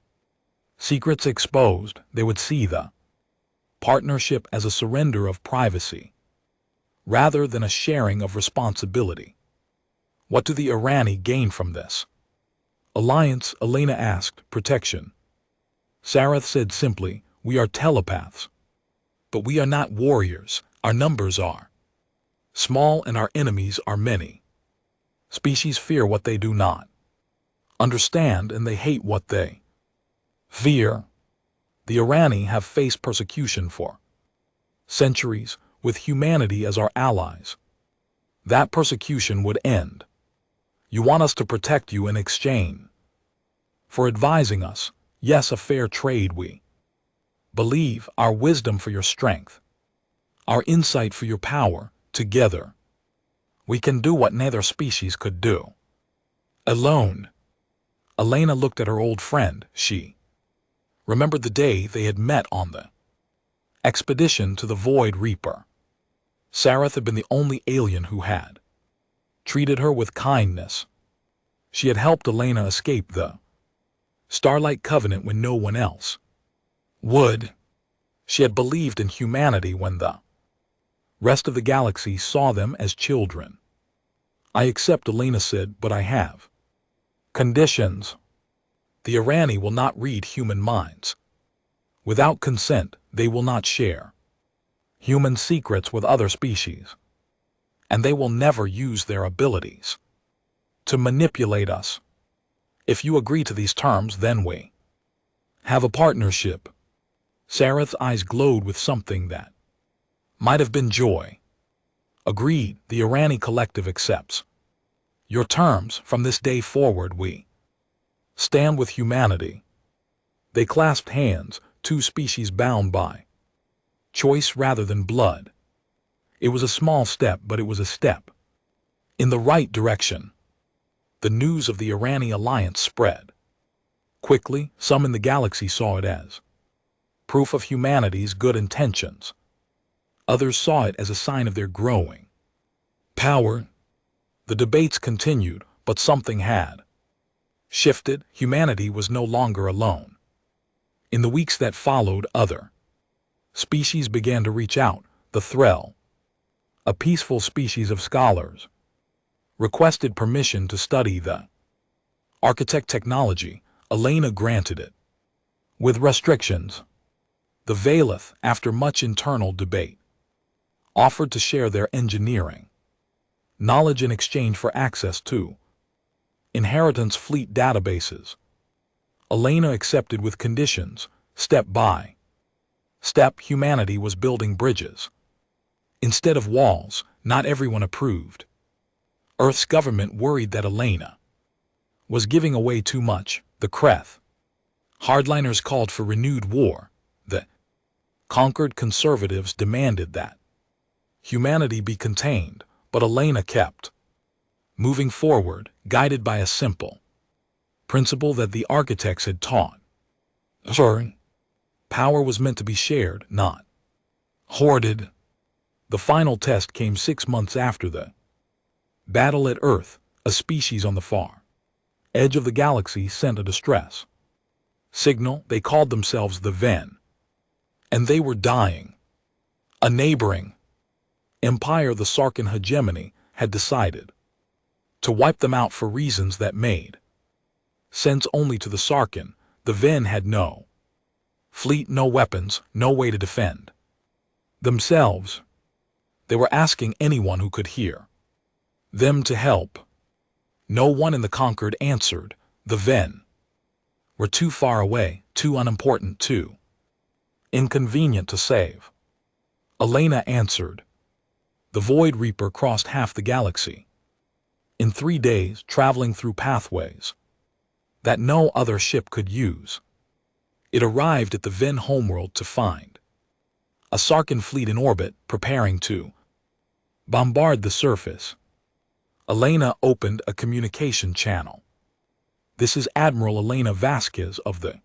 Secrets exposed, they would see the partnership as a surrender of privacy, rather than a sharing of responsibility. What do the Irani gain from this alliance? Elena asked. Protection. Sarath said simply, we are telepaths. But we are not warriors. Our numbers are small and our enemies are many. Species fear what they do not understand, and they hate what they fear. The Irani have faced persecution for centuries, with humanity as our allies. That persecution would end. You want us to protect you in exchange for advising us. Yes, a fair trade. We believe our wisdom for your strength, our insight for your power. Together, we can do what neither species could do alone. Elena looked at her old friend. She remembered the day they had met on the expedition to the Void Reaper. Sarath had been the only alien who had treated her with kindness. She had helped Elena escape the Starlight Covenant when no one else would. She had believed in humanity when the rest of the galaxy saw them as children. I accept, Elena said, but I have conditions. The Irani will not read human minds. Without consent, they will not share human secrets with other species. And they will never use their abilities to manipulate us. If you agree to these terms, then we have a partnership. Sarath's eyes glowed with something that might have been joy. Agreed, the Irani collective accepts your terms. From this day forward, we stand with humanity. They clasped hands, two species bound by choice rather than blood. It was a small step, but it was a step in the right direction. The news of the Irani alliance spread quickly. Some in the galaxy saw it as proof of humanity's good intentions. Others saw it as a sign of their growing power. The debates continued, but something had shifted. Humanity was no longer alone. In the weeks that followed, other species began to reach out. The Threll, a peaceful species of scholars, requested permission to study the architect technology. Elena granted it, with restrictions. The Valeth, after much internal debate, offered to share their engineering knowledge in exchange for access to inheritance fleet databases. Elena accepted with conditions. Step by step, humanity was building bridges instead of walls. Not everyone approved. Earth's government worried that Elena was giving away too much. The Kreth hardliners called for renewed war. The conquered conservatives demanded that humanity be contained, but Elena kept moving forward, guided by a simple principle that the architects had taught. Power was meant to be shared, not hoarded. The final test came 6 months after the battle at Earth. A species on the far edge of the galaxy sent a distress signal. They called themselves the Ven, and they were dying. A neighboring empire, the Sarkin hegemony, had decided to wipe them out for reasons that made sense only to the Sarkin. The Ven had no fleet, no weapons, no way to defend themselves. They were asking anyone who could hear them to help. No one in the conquered answered. The Ven were too far away, too unimportant, too inconvenient to save. Elena answered. The Void Reaper crossed half the galaxy in 3 days, traveling through pathways that no other ship could use. It arrived at the Ven homeworld to find a Sarkin fleet in orbit, preparing to bombard the surface. Elena opened a communication channel. This is Admiral Elena Vasquez of the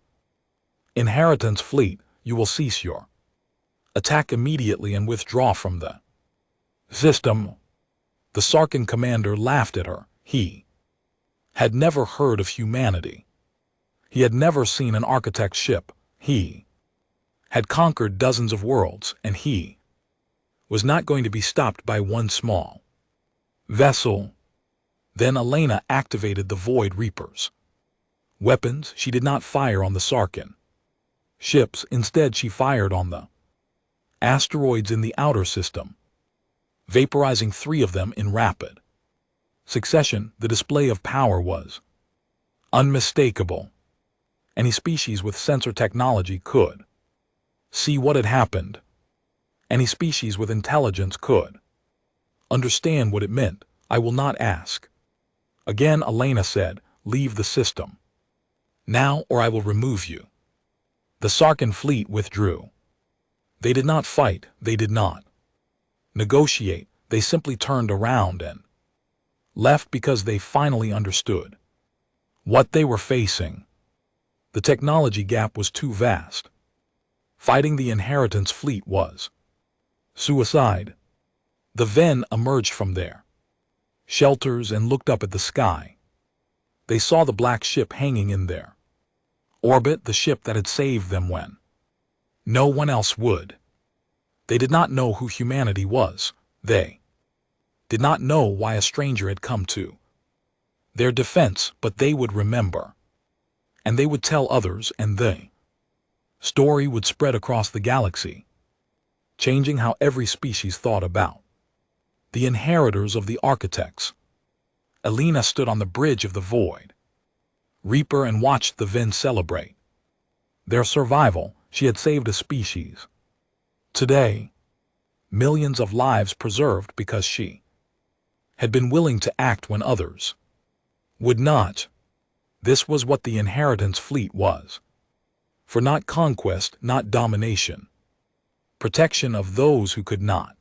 Inheritance Fleet. You will cease your attack immediately and withdraw from the system. The Sarkin commander laughed at her. He had never heard of humanity. He had never seen an architect's ship. He had conquered dozens of worlds, and he was not going to be stopped by one small vessel. Then Elena activated the Void Reapers. Weapons she did not fire on the Sarkin ships, instead she fired on the asteroids in the outer system, vaporizing 3 of them in rapid succession. The display of power was unmistakable. Any species with sensor technology could see what had happened. Any species with intelligence could understand what it meant. I will not ask. Again, Elena said, leave the system now or I will remove you. The Sarkin fleet withdrew. They did not fight, they did not negotiate, they simply turned around and left because they finally understood what they were facing. The technology gap was too vast. Fighting the Inheritance fleet was suicide. The Ven emerged from their shelters and looked up at the sky. They saw the black ship hanging in their orbit, the ship that had saved them when no one else would. They did not know who humanity was. They did not know why a stranger had come to their defense, but they would remember. And they would tell others, and the story would spread across the galaxy, changing how every species thought about the inheritors of the architects. Elena stood on the bridge of the Void Reaper and watched the Ven celebrate their survival. She had saved a species. Today, millions of lives preserved because she had been willing to act when others would not. This was what the Inheritance fleet was. For not conquest, not domination. Protection of those who could not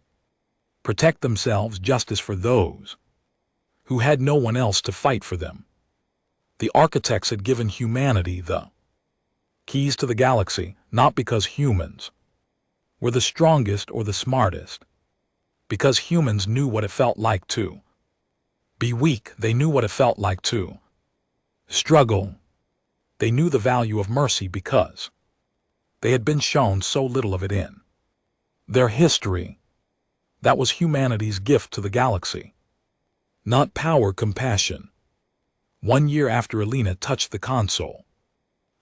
protect themselves, justice for those who had no one else to fight for them. The architects had given humanity the keys to the galaxy, not because humans were the strongest or the smartest, because humans knew what it felt like to be weak. They knew what it felt like to struggle. They knew the value of mercy because they had been shown so little of it in their history. That was humanity's gift to the galaxy. Not power, compassion. 1 year after Elena touched the console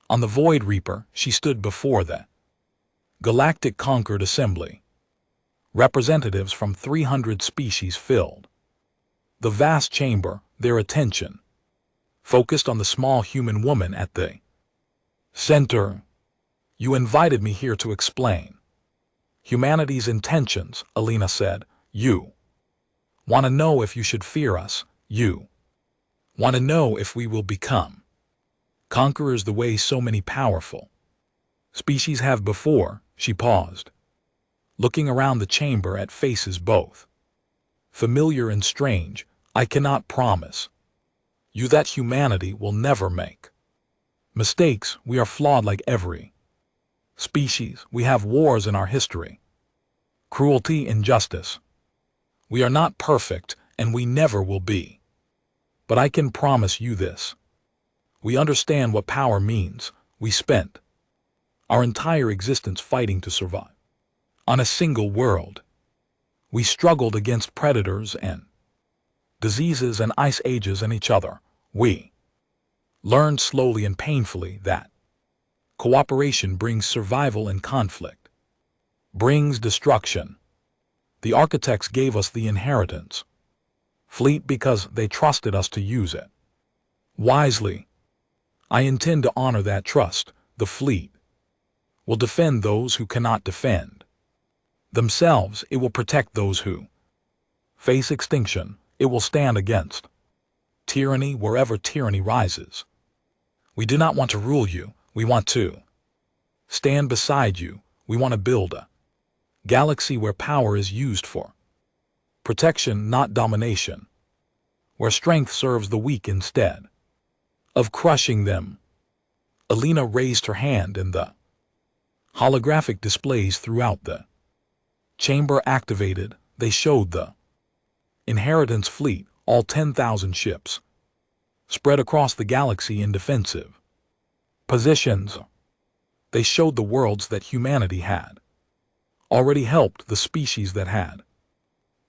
on the Void Reaper, she stood before the Galactic Conquered Assembly. Representatives from 300 species filled the vast chamber, their attention focused on the small human woman at the center. You invited me here to explain humanity's intentions, Elena said. You want to know if you should fear us. You want to know if we will become conquerors the way so many powerful species have before. She paused, looking around the chamber at faces both familiar and strange. I cannot promise you that humanity will never make mistakes. We are flawed like every species. We have wars in our history, cruelty, injustice. We are not perfect, and we never will be. But I can promise you this. We understand what power means. We spent our entire existence fighting to survive on a single world. We struggled against predators and diseases and ice ages and each other. We learned slowly and painfully that cooperation brings survival and conflict brings destruction. The architects gave us the Inheritance fleet because they trusted us to use it wisely. I intend to honor that trust. The fleet will defend those who cannot defend themselves. It will protect those who face extinction. It will stand against tyranny wherever tyranny rises. We do not want to rule you. We want to stand beside you. We want to build a galaxy where power is used for protection, not domination, where strength serves the weak instead of crushing them. Elena raised her hand, and the holographic displays throughout the chamber activated. They showed the Inheritance fleet, all 10,000 ships, spread across the galaxy in defensive Positions. They showed the worlds that humanity had already helped, the species that had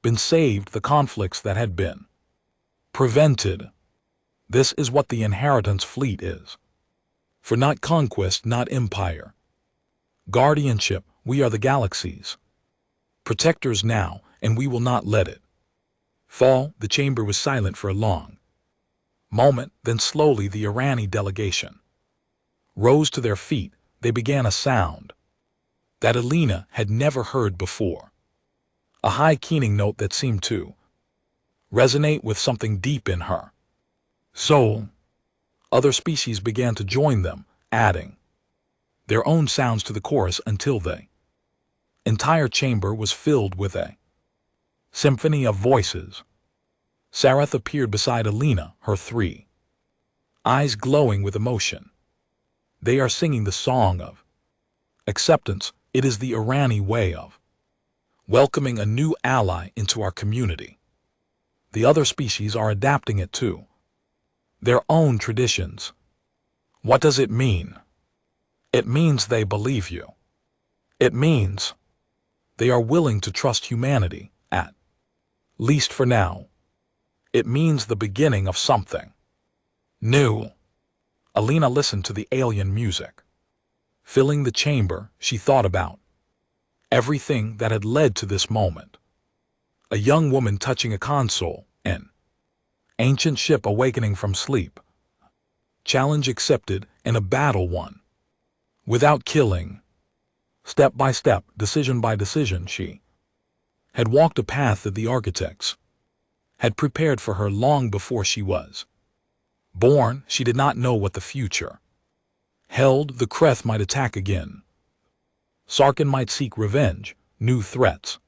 been saved, the conflicts that had been prevented. This is what the inheritance fleet is. For not conquest, not empire. Guardianship, we are the galaxies. Protectors now, and we will not let it fall. The chamber was silent for a long moment, then slowly the Irani delegation rose to their feet. They began a sound that Alina had never heard before. A high keening note that seemed to resonate with something deep in her soul. Other species began to join them, adding their own sounds to the chorus until the entire chamber was filled with a symphony of voices. Sarath appeared beside Alina, her 3 eyes glowing with emotion. They are singing the song of acceptance. It is the Irani way of welcoming a new ally into our community. The other species are adapting it to their own traditions. What does it mean? It means they believe you. It means they are willing to trust humanity, at least for now. It means the beginning of something new. Alina listened to the alien music. Filling the chamber, she thought about everything that had led to this moment. A young woman touching a console, an ancient ship awakening from sleep. Challenge accepted and a battle won. Without killing. Step by step, decision by decision, she had walked a path that the architects had prepared for her long before she was born. She did not know what the future held. The Kreth might attack again. Sarkin might seek revenge. New threats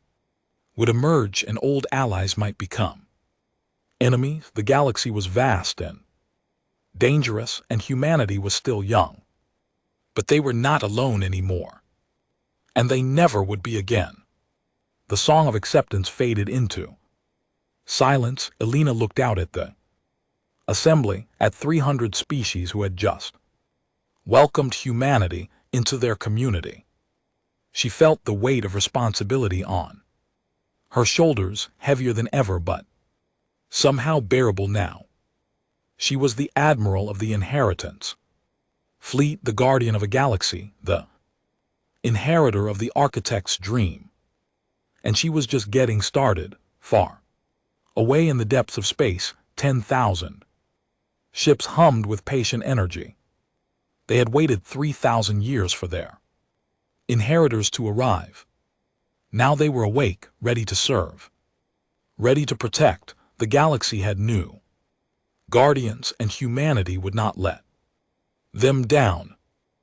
would emerge and old allies might become enemies. The galaxy was vast and dangerous, and humanity was still young. But they were not alone anymore. And they never would be again. The song of acceptance faded into silence. Alina looked out at the assembly, at 300 species who had just welcomed humanity into their community. She felt the weight of responsibility on her shoulders, heavier than ever, but somehow bearable now. She was the admiral of the inheritance fleet, the guardian of a galaxy, the inheritor of the architect's dream. And she was just getting started. Far away in the depths of space, 10,000 ships hummed with patient energy. They had waited 3,000 years for their inheritors to arrive. Now they were awake, ready to serve, ready to protect. The galaxy had new guardians, and humanity would not let them down.